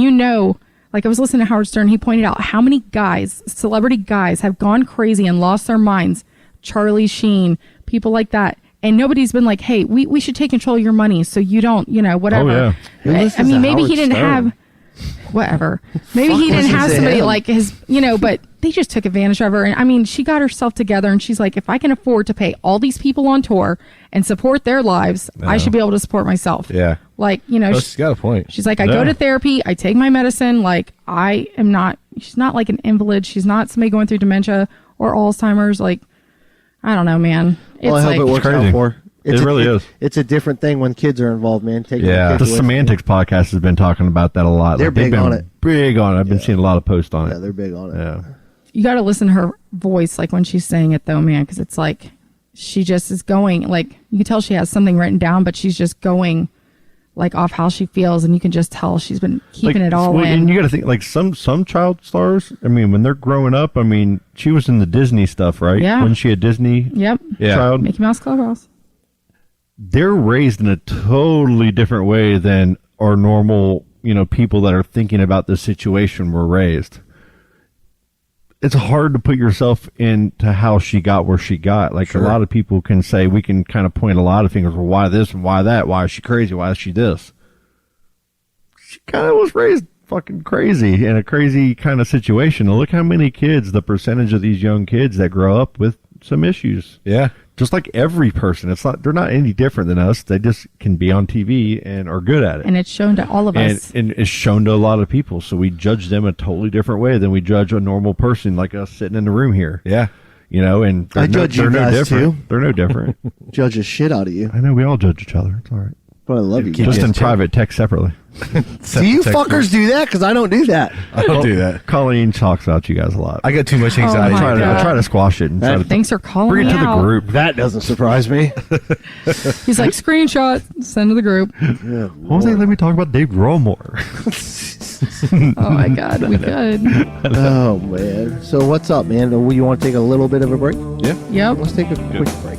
like I was listening to Howard Stern, he pointed out how many guys, celebrity guys, have gone crazy and lost their minds. Charlie Sheen, people like that. And nobody's been like, hey, we should take control of your money so you don't, whatever.
Oh, yeah.
Who
I
listens
mean,
to
maybe
Howard
he didn't
Stern?
have, whatever. Maybe he
Fuck
didn't have
listens to
somebody
him.
like his, but they just took advantage of her. And I mean, she got herself together and she's like, if I can afford to pay all these people on tour and support their lives, I should be able to support myself.
Yeah.
Like,
She's got a point.
she's like, I go
Yeah.
to therapy, I take my medicine. Like, she's not like an invalid. She's not somebody going through dementia or Alzheimer's. Like, I don't know, man. It's
Well, I hope
like,
it works
crazy.
out for her.
It really is.
It's a different thing when kids are involved, man. Taking
Yeah.
your
The
kids away from
Semantics podcast has been talking about that a lot.
They're
Like, they've
big
been
on it.
Big on it. I've been seeing a lot of posts on
them.
it.
Yeah, they're big on it.
Yeah.
you got to listen to her voice, like when she's saying it though, man, because it's like she just is going, like you can tell she has something written down, but she's just going like off how she feels, and you can just tell she's been keeping it all in.
And you got to think, like some child stars. I mean, when they're growing up, I mean, she was in the Disney stuff, right?
Yeah.
When she a Disney
Yep.
Yeah.
child,
Mickey Mouse Clubhouse.
they're raised in a totally different way than our normal, people that are thinking about this situation were raised. It's hard to put yourself into how she got where she got. Like a lot of people can say, we can kind of point a lot of fingers. Well, why this and why that? Why is she crazy? Why is she this? She kind of was raised fucking crazy in a crazy kind of situation. And look how many kids, the percentage of these young kids that grow up with some issues.
Yeah.
Just like every person. They're not any different than us. They just can be on TV and are good at it.
And it's shown to all of us.
And it's shown to a lot of people. So we judge them a totally different way than we judge a normal person like us sitting in the room here.
Yeah.
And
I judge you
they're no
guys,
different.
too.
They're no different.
Judge the shit out of you.
I know we all judge each other. It's all right.
But I love you.
Keep
guys.
Just in
getting
private, text separately.
Do you fuckers do that? Because I don't do that.
I don't do that.
Colleen talks about you guys a lot.
I got too much
Oh
anxiety.
my
I
God.
try to squash it and try to
Thanks for calling
bring
me
it to the
out.
group.
That doesn't surprise me.
He's like, screenshot, send to the group.
Why don't they let me talk about Dave Grohl more?
Oh my God, we could.
Oh man. So what's up, man? You want to take a little bit of a break?
Yep.
Let's take a quick break.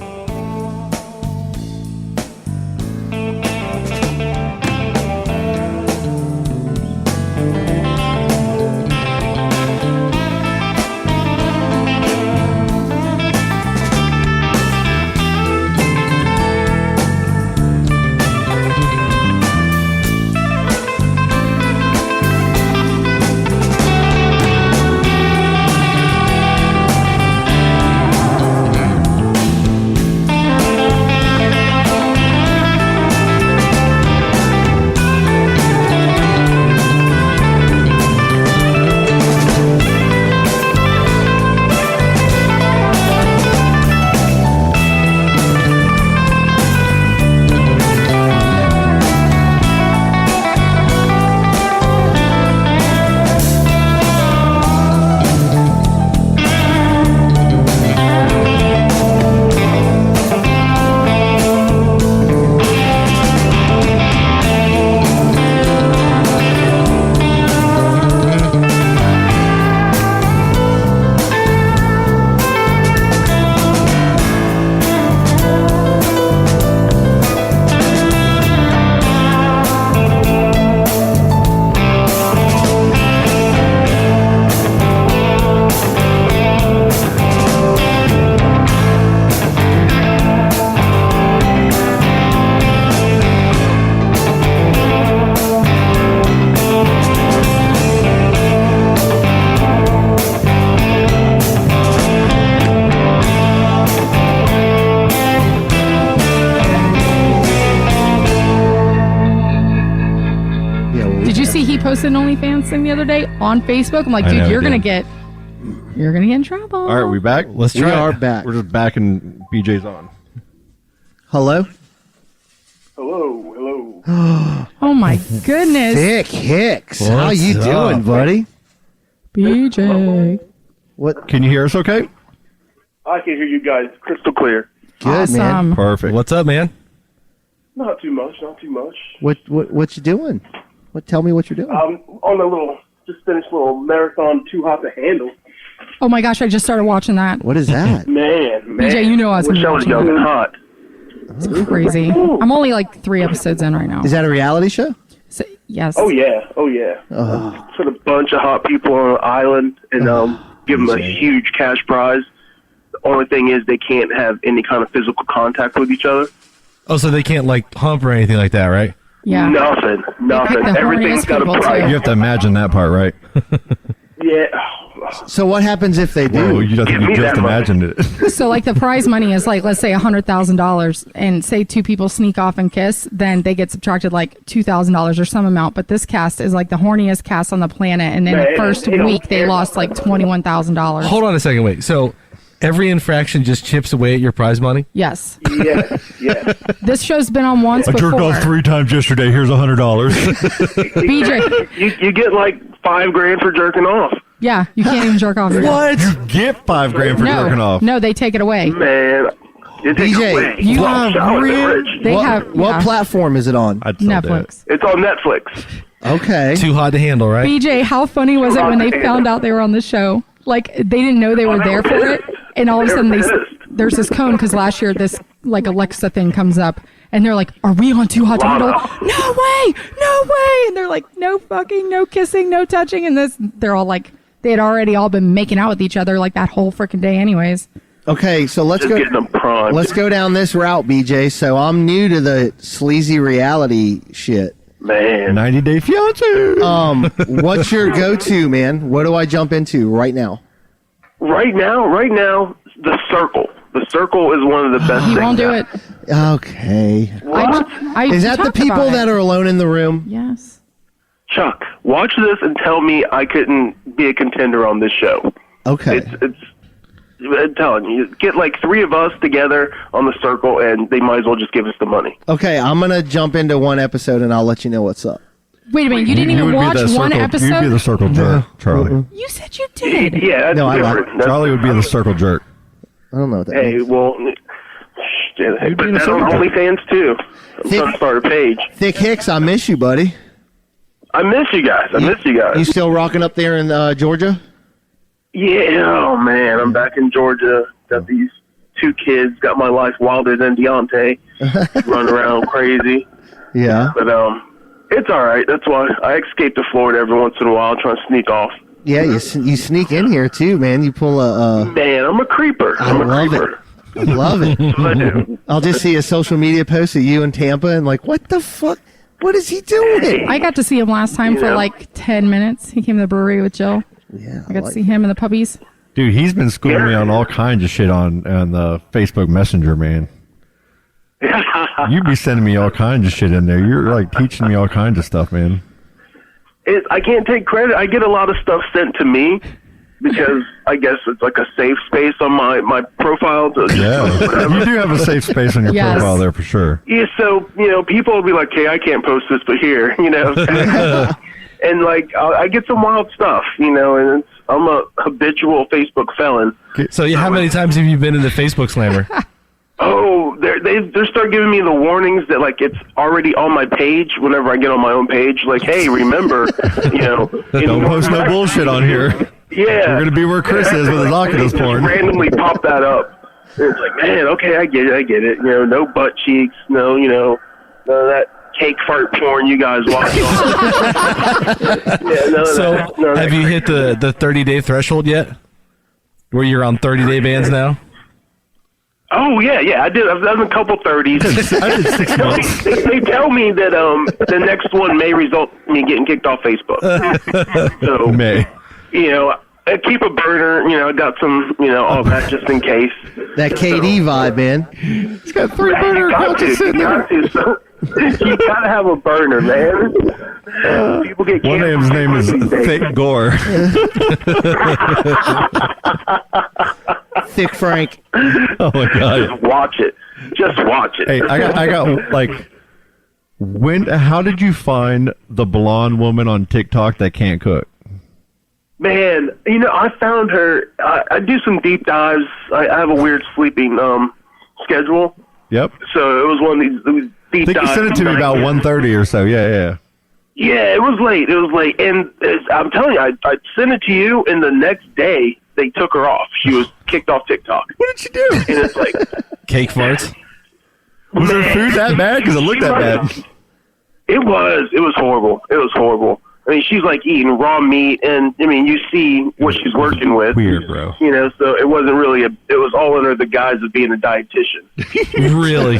see he posted an OnlyFans thing the other day on Facebook. I'm like,
I
dude,
know he
you're gonna
did.
get in trouble.
All right, we back?
Let's
We
try.
are
it.
back.
We're just back and BJ's on.
Hello?
Hello.
Oh my goodness,
Thicc Hicks. How
What's
you doing,
up?
buddy?
BJ.
What?
Can you hear us okay?
I can hear you guys crystal clear.
Good, man.
Awesome.
Perfect.
What's up, man?
Not too much.
What you doing? Tell me what you're doing.
On just finished a little marathon Too Hot to Handle.
Oh my gosh, I just started watching that.
What is that?
Man.
BJ, you know I was
Wish I was
watching
young
that.
and hot.
It's crazy. I'm only like 3 episodes in right now.
Is that a reality show?
So, yes.
Oh yeah. Put a bunch of hot people on an island and give them a huge cash prize. The only thing is they can't have any kind of physical contact with each other.
Oh, so they can't like hump or anything like that, right?
Yeah.
Nothing.
the
Everything's
horniest
got a
people,
price.
You have to imagine that part, right?
Yeah.
So what happens if they do?
Whoa, you just
Give me that
imagined it.
So like the prize money is like, let's say $100,000 and say 2 people sneak off and kiss, then they get subtracted like $2,000 or some amount. But this cast is like the horniest cast on the planet. And in the
Man,
first
they don't
week, they
care.
lost like $21,000.
Hold on a second, wait. So every infraction just chips away at your prize money?
Yes.
Yeah.
This show's been on once
I jerked
before.
off 3 times yesterday. Here's $100.
BJ.
You get like $5,000 for jerking off.
Yeah, you can't even jerk off.
What? You get $5,000 for jerking off.
No, they take it away.
Man, it takes
BJ,
away.
you
Wow,
are
shower
real-
beverage.
They
what,
have
what
yeah,
platform is it on?
I'd sell that.
Netflix.
It's on Netflix.
Okay.
Too hot to handle, right?
BJ, how funny was it when they found out they were on the show? Like they didn't know they were there for it, and all of a sudden there's this cone because last year this like Alexa thing comes up, and they're like, "Are we on Too Hot to Handle?" No way! And they're like, "No fucking, no kissing, no touching," and they're all like, they had already all been making out with each other like that whole freaking day, anyways.
Okay, so let's
Just getting them primed.
Let's go down this route, BJ. So I'm new to the sleazy reality shit.
Man.
90 Day Fiance.
What's your go-to, man? What do I jump into right now?
Right now, The Circle. The Circle is one of the best
He
things.
won't do it.
Okay. Is that the
talked
people
about
that
it.
are alone in the room?
Yes.
Chuck, watch this and tell me I couldn't be a contender on this show.
Okay.
I'm telling you, get like 3 of us together on The Circle, and they might as well just give us the money.
Okay, I'm going to jump into one episode, and I'll let you know what's up.
Wait a minute, you didn't even watch one episode?
You'd be the circle jerk, Charlie.
You said you did.
Yeah, that's
No, I
different.
like-
That's
Charlie would be the circle jerk.
I don't know what that
Hey,
means.
well,
You'd
put
be in a
that on
circle.
OnlyFans too. I'm trying to start a page.
Thicc Hicks, I miss you, buddy.
I miss you guys.
You still rocking up there in Georgia?
Yeah, oh man, I'm back in Georgia. Got these 2 kids. Got my life wilder than Deontay. Running around crazy.
Yeah.
But it's all right. That's why I escape to Florida every once in a while, trying to sneak off.
Yeah, you sneak in here too, man. You pull a.
Man, I'm a creeper.
I
I'm a
love
creeper.
it. I love it.
That's what I do.
I'll just see a social media post of you in Tampa and like, what the fuck? What is he doing?
I got to see him last time for
Yeah.
like 10 minutes. He came to the brewery with Jill.
Yeah,
I got to see him and the puppies.
Dude, he's been schooling me on all kinds of shit on the Facebook Messenger, man. You'd be sending me all kinds of shit in there. You're like teaching me all kinds of stuff, man.
I can't take credit. I get a lot of stuff sent to me because I guess it's like a safe space on my profile. To
Yeah, you do have a safe space on your
Yes.
profile there for sure.
Yeah, so, people will be like, hey, I can't post this, but here, And, like, I get some wild stuff, and I'm a habitual Facebook felon.
So how many times have you been in the Facebook Slammer?
Oh, they start giving me the warnings that, like, it's already on my page whenever I get on my own page. Like, hey, remember,
Don't post no bullshit on here.
Yeah.
You're going to be where Chris is with his Oculus
Just
porn.
randomly pop that up. And it's like, man, okay, I get it. No butt cheeks, no, none of that cake fart porn you guys watch.
So have you hit the 30-day threshold yet? Where you're on 30-day bans now?
Oh, yeah, I did. I've done a couple 30s.
I did 6 months.
They tell me that the next one may result in me getting kicked off Facebook. So,
May.
I keep a burner. I got some, all that just in case.
That KD vibe, man.
He's got 3 burner
You got
accounts sitting there.
to. You gotta have a burner, man. People get
One of his name is Thick Gore.
Thick Frank.
Oh my god!
Just watch it. Just watch it.
Hey, I got like, how did you find the blonde woman on TikTok that can't cook?
Man, I found her. I do some deep dives. I have a weird sleeping schedule.
Yep.
So it was one of these deep
I think
dives.
you sent it to me about 1:30 or so. Yeah.
Yeah, it was late. And I'm telling you, I sent it to you, and the next day they took her off. She was kicked off TikTok.
What did she do?
And it's like
Cake farts.
Was her food that bad? Because it looked that bad.
It was horrible. It was horrible. I mean, she's like eating raw meat, and I mean, you see what she's working with.
Weird, bro.
So it wasn't really it was all under the guise of being a dietitian.
Really?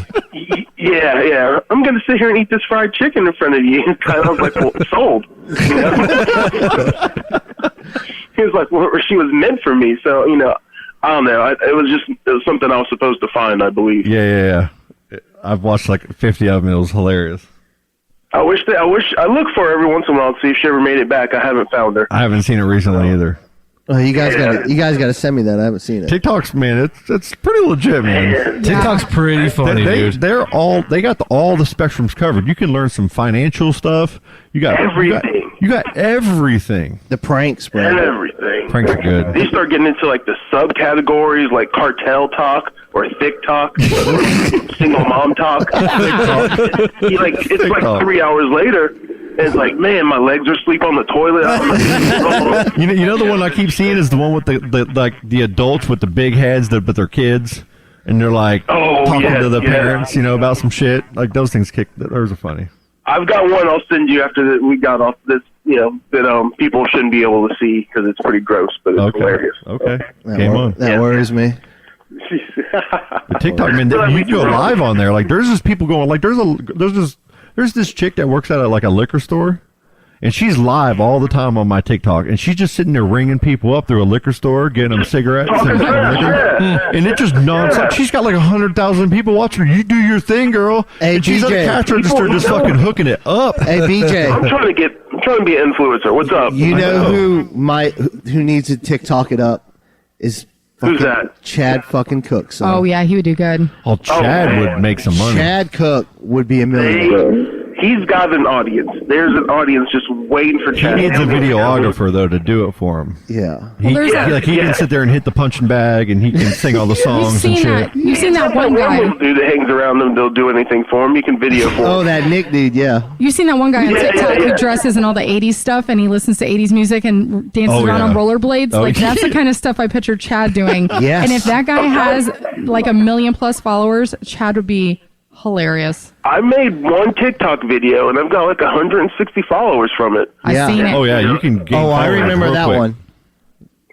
Yeah. I'm gonna sit here and eat this fried chicken in front of you. I was like, well, sold. He was like, well, she was meant for me. So I don't know. It was something I was supposed to find, I believe.
Yeah. I've watched like 50 of them. It was hilarious.
I look for her every once in a while to see if she ever made it back. I haven't found her.
I haven't seen it recently either.
Oh, you guys gotta send me that. I haven't seen it.
TikTok's, man, it's pretty legit, man.
TikTok's pretty funny, dude.
They got all the spectrums covered. You can learn some financial stuff. You got
everything.
You got everything.
The pranks, bro.
And everything.
Pranks are good.
They start getting into like the subcategories, like cartel talk or thick talk, or single mom talk. It's like 3 hours later, and it's like, man, my legs are asleep on the toilet.
You know the one I keep seeing is the one with the adults with the big heads, but they're kids, and they're like talking to the parents, about some shit. Like those things those are funny.
I've got one I'll send you after we got off this, that people shouldn't be able to see because it's pretty gross, but it's hilarious.
Okay. Game on.
That worries me.
The TikTok, man, you can go live on there. Like there's just people going like there's this chick that works at a liquor store, and she's live all the time on my TikTok, and she's just sitting there ringing people up through a liquor store, getting them cigarettes and liquor, and it just nonstop. She's got like 100,000 people watching her. You do your thing, girl.
Hey,
and she's
BJ.
at the cash register just fucking hooking it up.
Hey, BJ.
I'm trying to be an influencer. What's up?
You know who needs to TikTok it up is
who's that?
Chad fucking Cook. So.
Oh yeah, he would do good.
Oh, Chad would make some money.
Chad Cook would be a millionaire.
He's got an audience. There's an audience just waiting for
He
Chad.
needs a videographer though to do it for him.
Yeah.
He can sit there and hit the punching bag, and he can sing all the songs and shit.
You've seen that one guy.
Dude that hangs around them, they'll do anything for him. You can video for him.
Oh, that Nick dude, yeah.
You've seen that one guy on TikTok who dresses in all the 80s stuff and he listens to 80s music and dances around on rollerblades? That's the kind of stuff I picture Chad doing.
Yes.
And if that guy has like 1 million plus followers, Chad would be hilarious.
I made one TikTok video and I've got like 160 followers from it.
I've seen it.
Oh yeah, you can.
I remember that one.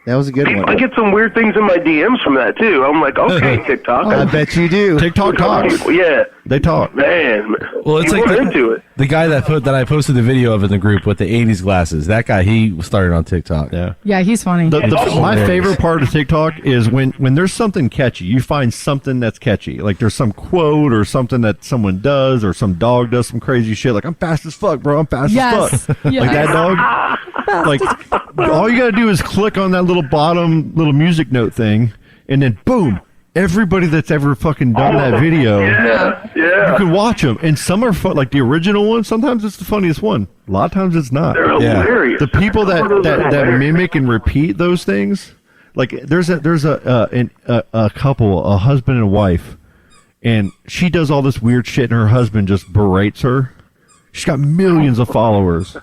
That was a good one.
I get some weird things in my DMs from that too. I'm like, okay, TikTok.
I bet you do.
TikTok talks.
Yeah,
they talk.
Man,
well, it's like the guy that I posted the video of in the group with the 80s glasses. That guy, he started on TikTok.
Yeah, he's funny.
My favorite part of TikTok is when there's something catchy. You find something that's catchy. Like there's some quote or something that someone does, or some dog does some crazy shit. Like, I'm fast as fuck, bro. I'm fast as fuck.
Yes.
Like that dog. Like all you gotta do is click on that little bottom little music note thing, and then boom, everybody that's ever fucking done that video, you can watch them. And some are fun, like the original one. Sometimes it's the funniest one. A lot of times it's not.
They're hilarious.
The people that mimic and repeat those things, like there's a couple, a husband and a wife, and she does all this weird shit, and her husband just berates her. She's got millions of followers.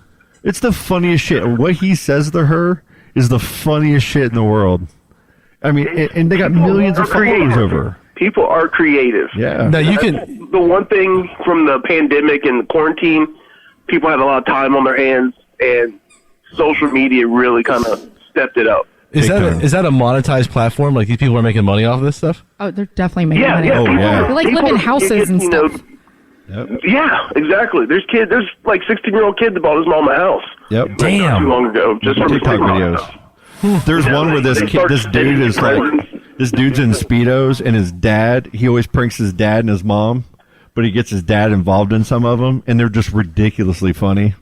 It's the funniest shit. What he says to her is the funniest shit in the world. I mean, and they got millions of followers over her.
People are creative.
Yeah.
Now you can.
The one thing from the pandemic and the quarantine, people had a lot of time on their hands, and social media really kind of stepped it up.
Is that a monetized platform? Like these people are making money off of this stuff?
Oh, they're definitely making money.
Yeah.
They like live in houses and stuff.
Yeah, exactly. There's like 16-year-old kid that bought his mom a house.
Yep.
Damn. Not too long ago, just from
TikTok videos. There's one where this dude is like, this dude's in Speedos, and his dad, he always pranks his dad and his mom but he gets his dad involved in some of them, and they're just ridiculously funny.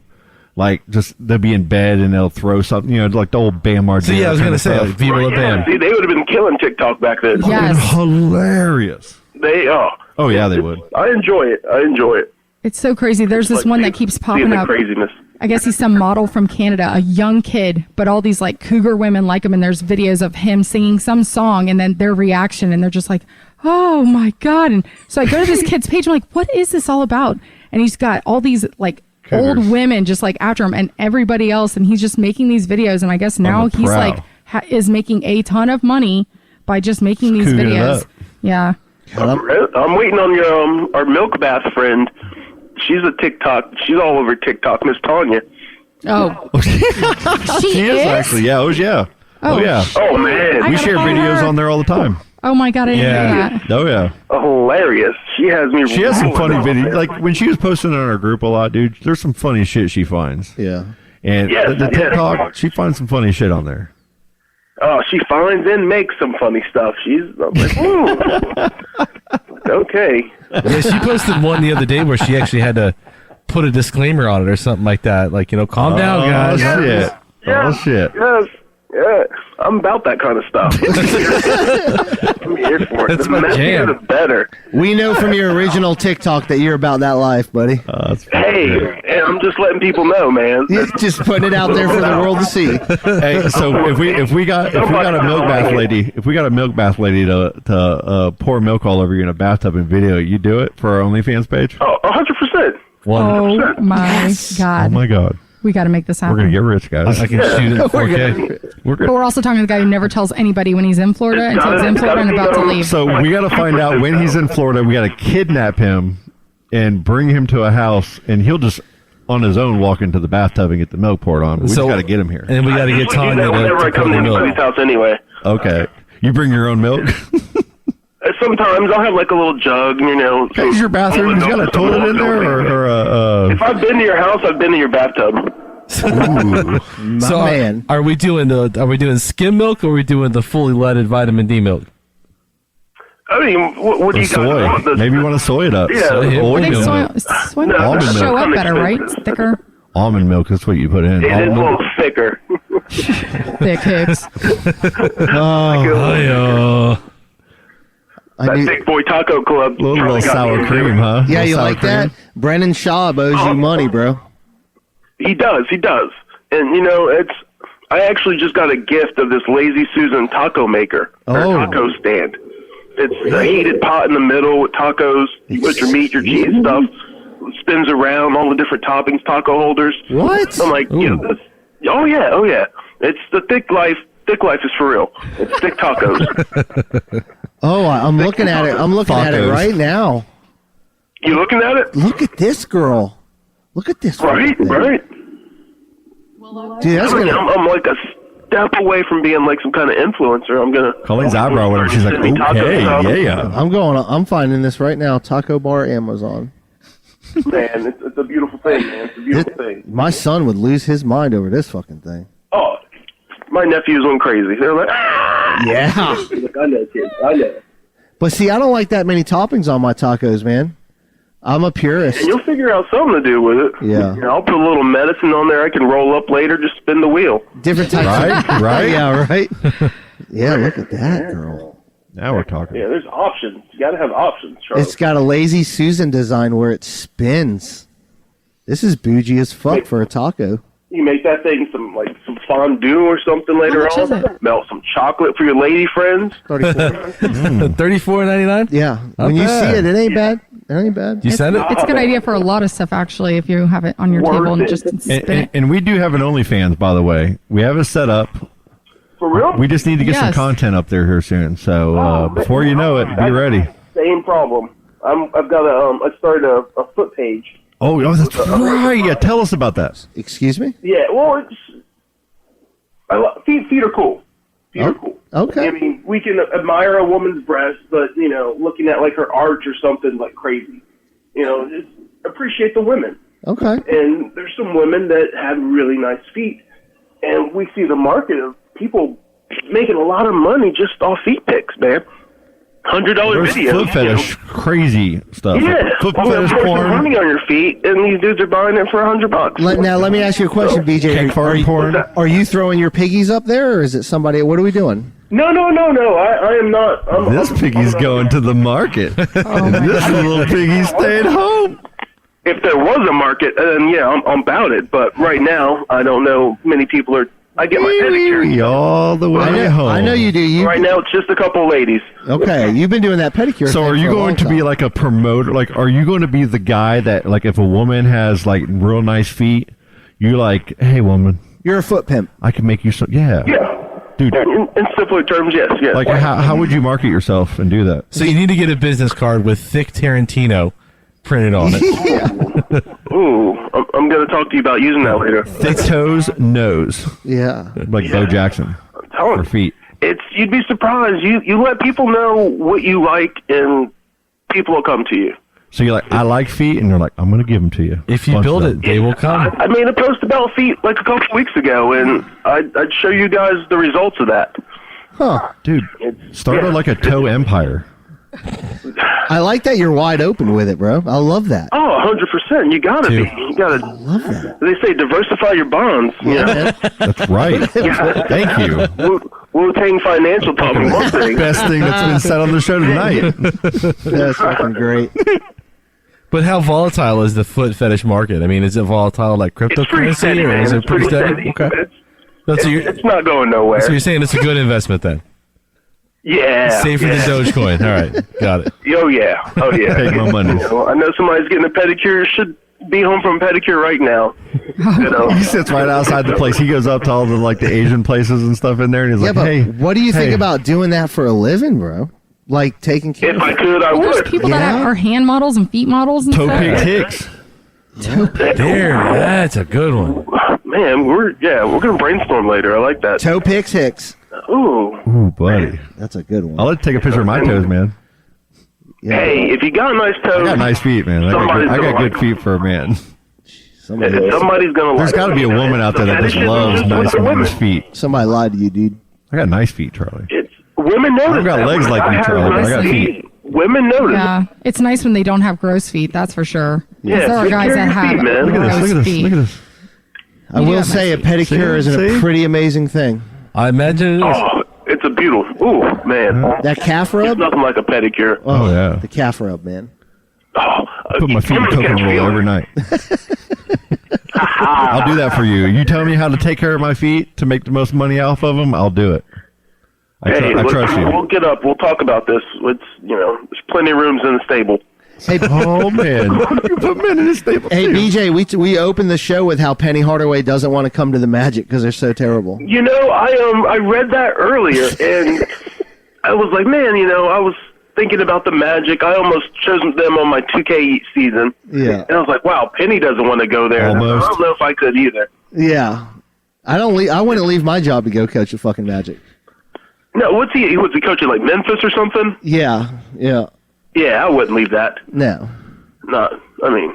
Like, just they'll be in bed and they'll throw something, like the old Bam Margera.
So, I was going to say, like, Viva La Bam.
See, they would have been killing TikTok back then.
Yes.
Hilarious.
Oh
yeah, they would.
I enjoy it.
It's so crazy. There's this one that keeps popping
the
up.
Craziness.
I guess he's some model from Canada, a young kid, but all these like cougar women like him, and there's videos of him singing some song and then their reaction, and they're just like, oh my God. And so I go to this kid's page, I'm like, what is this all about? And he's got all these like
Cougars.
old women just like after him and everybody else, and he's just making these videos, and I guess now he's like is making a ton of money by just making these
Cooting it
videos.
up.
Yeah.
I'm waiting on your our milk bath friend. She's a TikTok. She's all over TikTok, Miss Tanya.
Oh.
She is actually. Yeah. Yeah.
Oh.
Yeah.
Oh man,
We share videos on there all the time.
Oh my God, I didn't know that.
Oh yeah.
Hilarious. She has me.
She has some funny
rolling.
videos. Like when she was posting on our group a lot, dude. There's some funny shit she finds.
Yeah.
And
Yes,
the
yes.
TikTok, she finds some funny shit on there.
Oh, she finds and makes some funny stuff. I'm like, ooh. Okay.
Yeah, she posted one the other day where she actually had to put a disclaimer on it or something like that. Like, calm down, guys.
Shit.
Yeah.
Oh shit.
Yes. Yeah. I'm about that kind of stuff. I'm here for it.
That's
The
my
messier,
jam.
the better.
We know from your original TikTok that you're about that life, buddy.
Hey, and I'm just letting people know, man.
You're just putting it out there for the world to see.
Hey, so if we got a milk bath lady to pour milk all over you in a bathtub and video, you do it for our OnlyFans page?
Oh, 100%.
Oh my God.
Oh my God.
We got to make this happen.
We're gonna get rich, guys.
I can shoot it in 4K.
We're
But
good.
we're also talking to the guy who never tells anybody when he's in Florida until he's in Florida and about to leave.
So we got to find out when he's in Florida. We got to kidnap him and bring him to a house, and he'll just on his own walk into the bathtub and get the milk poured on. We just got to get him here.
And we got to get Tanya
Whenever I
to pour
come
the
to anybody's
milk.
house anyway.
Okay, you bring your own milk.
Sometimes I'll have like a little jug,
Is your bathroom? You got a toilet in there, or
If I've been to your house, I've been to your bathtub.
Ooh.
So
man.
are we doing skim milk or are we doing the fully leaded vitamin D milk?
I mean, what do you guys
soy?
want?
Maybe you want to soy it up.
Yeah.
Soy,
Oil
I think
milk.
soy milk
Almond
will
milk.
show up
Some
better, right?
expensive.
It's thicker.
Almond milk. That's what you put in.
It is a
Almond
little
milk.
thicker.
Thicc Hicks.
That
knew-
Thick Boy Taco Club.
Little
Charlie got
sour
me
cream,
into.
huh?
Yeah,
Little
you
sour
like
cream.
that? Brennan Shaw owes you money, bro.
He does. And I actually just got a gift of this Lazy Susan taco maker or
Oh.
taco stand. It's a heated pot in the middle with tacos. You put your meat, your cheese stuff. It spins around all the different toppings, taco holders.
What?
I'm like,
Ooh.
oh yeah. It's the Thick Life. Thick Life is for real. It's Thick Tacos.
Oh, I'm looking at it. I'm looking at it
Tacos.
right now.
You looking at it?
Look at this girl. Look at this.
Right,
thing.
right.
Dude, that's gonna.
I'm like a step away from being like some kind of influencer. I'm gonna.
Colleen's eyebrow went up. She's like,
Send me taco
okay,
stuff.
yeah.
I'm finding this right now. Taco bar Amazon.
Man, it's a beautiful thing, man. It's a beautiful thing.
My son would lose his mind over this fucking thing.
Oh, my nephews went crazy. They're like,
Yeah.
Like, I know, kids. I know.
But see, I don't like that many toppings on my tacos, man. I'm a purist.
And you'll figure out something to do with it.
Yeah.
I'll put a little medicine on there. I can roll up later. Just spin the wheel.
Different types
Right,
of
right.
Yeah, right. Yeah, look at that girl.
Now we're talking.
Yeah, there's options. You got to have options, Charlie.
It's got a Lazy Susan design where it spins. This is bougie as fuck for a taco.
You make that thing some fondue or something later
much is
on.
it?
Melt some chocolate for your lady friends.
$34.99.
Yeah. When you see it, it ain't bad. It ain't bad.
You send it?
It's a good idea for a lot of stuff, actually, if you have it on your
Worth
table and
it.
just spin
And,
it.
and we do have an OnlyFans, by the way. We have it set up.
For real?
We just need to get some
Yes.
content up there here soon. So
Oh,
before you know it, be ready.
Same problem. I've got I started a foot page.
Oh, that's right. Yeah, tell us about that.
Excuse me?
Yeah, well, feet are cool. Feet are cool.
Okay.
I mean, we can admire a woman's breast, but looking at like her arch or something like crazy, just appreciate the women.
Okay.
And there's some women that have really nice feet, and we see the market of people making a lot of money just off feet pics, man. $100
There's
videos.
foot fetish, crazy stuff.
Yeah,
Foot
well,
fetish
there's
porn.
money on your feet, and these dudes are buying it for $100.
Now, let me ask you a question, BJ.
Cake fart porn.
Are you throwing your piggies up there, or is it somebody? What are we doing?
No. I am not.
This piggy's going to the market. And this little piggy stayed home.
If there was a market, then yeah, I'm about it. But right now, I don't know. Many people are. I get my pedicure.
All the way home.
I know you do.
Right now, it's just a couple ladies.
Okay, you've been doing that pedicure.
So
thing
are you
for a
going
long
to be
time.
like a promoter? Like, are you going to be the guy that, like, if a woman has, like, real nice feet, you like, hey, woman.
You're a foot pimp.
I can make you some. Yeah. Dude.
In simpler terms, yes.
Like, how would you market yourself and do that?
So you need to get a business card with Thicc Tarantino printed on it.
Ooh, I'm going to talk to you about using that later.
Thick toes, nose.
Yeah.
Like Bo Jackson. For feet.
You'd be surprised. You let people know what you like, and people will come to you.
So you're like, I like feet, and you're like, I'm going to give them to you.
If you build it, they will come.
I made a post about feet like a couple weeks ago, and I'd show you guys the results of that.
Huh.
Dude, started like a toe empire.
I like that you're wide open with it, bro. I love that.
Oh, 100%. You gotta be. You gotta.
I love that.
They say diversify your bonds. You know?
That's right. Thank you.
Wu-Tang Financial taught me one thing.
Best thing that's been said on the show tonight.
That's fucking great.
But how volatile is the foot fetish market? I mean, is it volatile like
It's pretty
cryptocurrency,
steady,
or
man.
is it
It's
pretty steady?
steady.
Okay.
It's,
That's
it's not going nowhere.
So you're saying it's a good investment then?
Yeah.
Safer than Dogecoin. All right, got it.
Oh yeah.
Take my money.
You know, I know somebody's getting a pedicure. Should be home from a pedicure right now. You know?
He sits right outside the place. He goes up to all the like the Asian places and stuff in there, and he's like,
but
"Hey,
what do you think
hey."
about doing that for a living, bro? Like taking care
If
of
I could, I
There's
would.
people that are hand models and feet models and
Toe
stuff.
Thicc Hicks.
There, that's a good one.
Man, we're gonna brainstorm later. I like that.
Toe picks Hicks.
Ooh.
Ooh, buddy.
That's a good one.
I'll let you take a picture of my toes, man.
Yeah.
Hey, if you got nice toes,
I got nice feet, man. I
Somebody's
got
gonna
good
like
feet for a man.
Somebody
gonna.
There's got to be a woman out there that just loves nice women's feet.
Somebody lied to you, dude.
I got nice feet, Charlie.
It's women notice.
I've got
that.
legs like
I
you,
have
Charlie, but I
nice
got feet.
Women notice.
Yeah, it's nice when they don't have gross feet. That's for sure. 'Cause
Yeah,
there are
take
guys
care
that
of your
have
feet, man.
Look at this.
gross
Look at this.
feet.
Look at this.
I
You
will
have
say a
nice
pedicure is
See?
a pretty amazing thing.
I imagine it is.
Oh, it's a beautiful. Ooh, man.
That calf
It's
rub?
nothing like a pedicure.
Oh, yeah.
The calf rub, man.
Oh,
Put my feet in
everyone
coconut
can
oil
feel
every
it.
night. I'll do that for you. You tell me how to take care of my feet to make the most money off of them, I'll do it. I trust you.
We'll get up. We'll talk about this. It's there's plenty of rooms in the stable.
Hey,
Oh, man. You put men in a stable,
hey,
too.
BJ, we opened the show with how Penny Hardaway doesn't want to come to the Magic because they're so terrible.
You know, I read that earlier, and I was like, man, I was thinking about the Magic. I almost chose them on my 2K season.
Yeah.
And I was like, wow, Penny doesn't want to go there. And
Almost.
I don't know if I could either.
Yeah. I wouldn't leave my job to go coach the fucking Magic.
No, was he coaching like Memphis or something?
Yeah.
Yeah, I wouldn't leave that.
No.
Not, I mean,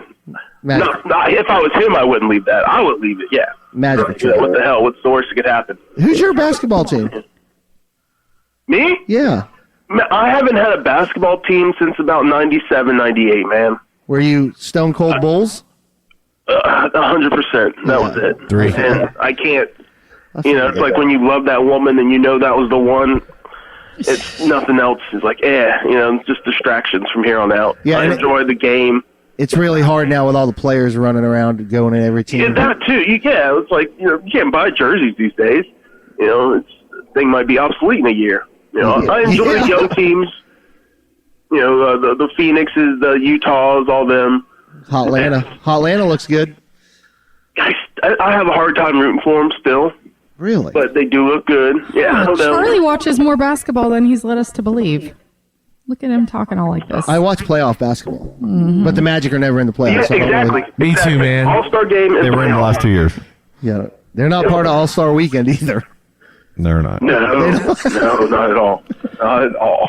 Magic.
not if I was him, I wouldn't leave that. I would leave it. Yeah.
Magic.
What the hell? What's the worst that could happen?
Who's your basketball team?
Me?
Yeah.
Man, I haven't had a basketball team since about 97, 98, man.
Were you Stone Cold Bulls?
100%. That was it.
3.
And I can't, it's like when you love that woman and you know that was the one, it's nothing else. It's like, just distractions from here on out.
Yeah,
I
and
enjoy the game.
It's really hard now with all the players running around going in every team.
Yeah, that too. It's like, you can't buy jerseys these days. The thing might be obsolete in a year. I enjoy the young teams. The Phoenixes, the Utahs, all them.
Hotlanta looks good.
I have a hard time rooting for them still,
Really?
but they do look good. Yeah, I don't know.
Charlie watches more basketball than he's led us to believe. Look at him talking all like this.
I watch playoff basketball, but the Magic are never in the playoffs.
Yeah,
so I don't
exactly.
really-
Me too, man.
All-Star game.
They were in the last 2 years.
Yeah, they're not part of All-Star Weekend either.
They're not.
No, not at all. Not at all.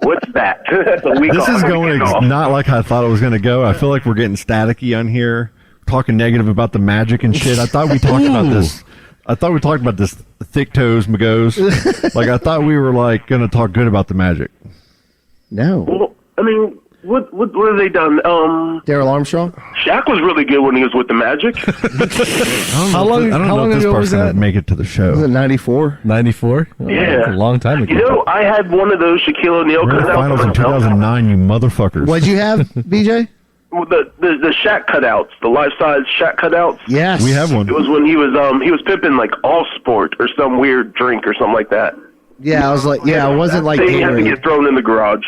What's that? That's a week
This
off.
is going
Week off.
not like I thought it was going to go. I feel like we're getting staticky on here, talking negative about the Magic and shit. I thought we talked about this. I thought we talked about this thick toes, Magos. Like I thought we were like going to talk good about the Magic.
No.
Well, I mean, what have they done?
Daryl Armstrong?
Shaq was really good when he was with the Magic.
How long?
I don't
How
know
long
if this
ago was
part's going
that?
to make it to the
Was
show.
it 94?
94.
Yeah.
A long time ago.
You know, I had one of those Shaquille O'Neal
We're in the
cutouts.
finals in 2009, you motherfuckers.
What'd you have, BJ?
The Shaq cutouts, the life-size Shaq cutouts.
Yes.
We have one.
It was when he was pimping like All Sport or some weird drink or something like that.
Yeah, I was like, yeah, it wasn't like
They had to
Gatorade.
get thrown in the garage.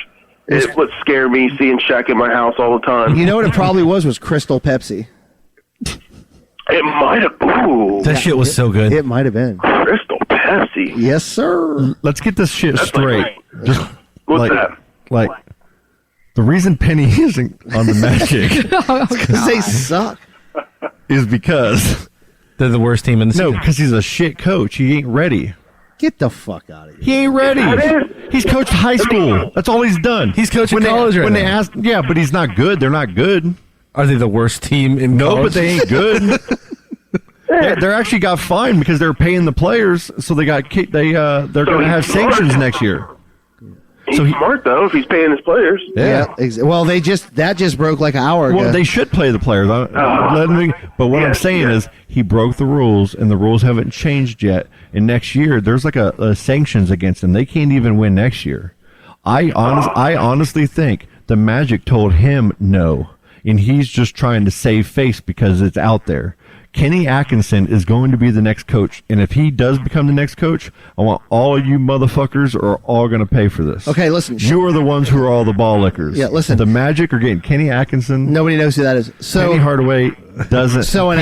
It would scare me seeing Shaq in my house all the time.
You know what it probably was Crystal Pepsi.
It might have. Ooh,
That shit was so good.
It might have been.
Crystal Pepsi.
Yes, sir.
Let's get this shit straight. Just
What's
like,
that?
like the reason Penny isn't on the Magic
Because they suck.
is because
They're the worst team in the
no,
season.
because he's a shit coach. He ain't ready.
Get the fuck out of here.
He ain't ready. He's coached high school. That's all he's done.
He's coaching
when
college
they,
right
when they
now.
ask, yeah, but he's not good. They're not good.
Are they the worst team in
No,
college?
but they ain't good. They're actually got fined because they're paying the players, so they got kicked. They're going to have sanctions next year.
He's
So he-
smart though if he's paying his players.
Yeah. Well, that just broke like an hour ago.
Well, they should play the players. But what I'm saying is he broke the rules, and the rules haven't changed yet. And next year, there's like a sanctions against them. They can't even win next year. I honestly think the Magic told him no, and he's just trying to save face because it's out there. Kenny Atkinson is going to be the next coach, and if he does become the next coach, I want all of you motherfuckers are all going to pay for this.
Okay, listen.
You are the ones who are all the ball lickers.
Yeah, listen.
The Magic are getting Kenny Atkinson.
Nobody knows who that is.
Penny Hardaway doesn't.
So an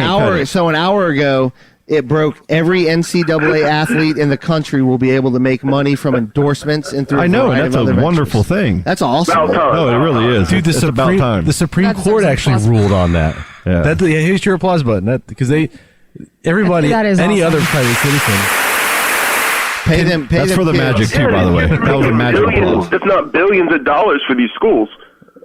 hour ago, it broke. Every NCAA athlete in the country will be able to make money from endorsements and through.
I know, and
variety
that's
of
a
other
wonderful
ventures.
thing.
That's awesome.
About time.
No, it really is.
Dude,
it's about time.
The Supreme
That
Court
deserves an
actually
applause.
ruled on that.
Yeah.
Here's your applause button. Because everybody,
That is
any
awesome.
other private citizen.
Pay them.
That's for the
kids.
Magic too, by the way. That was a Magic applause.
If not billions of dollars for these schools.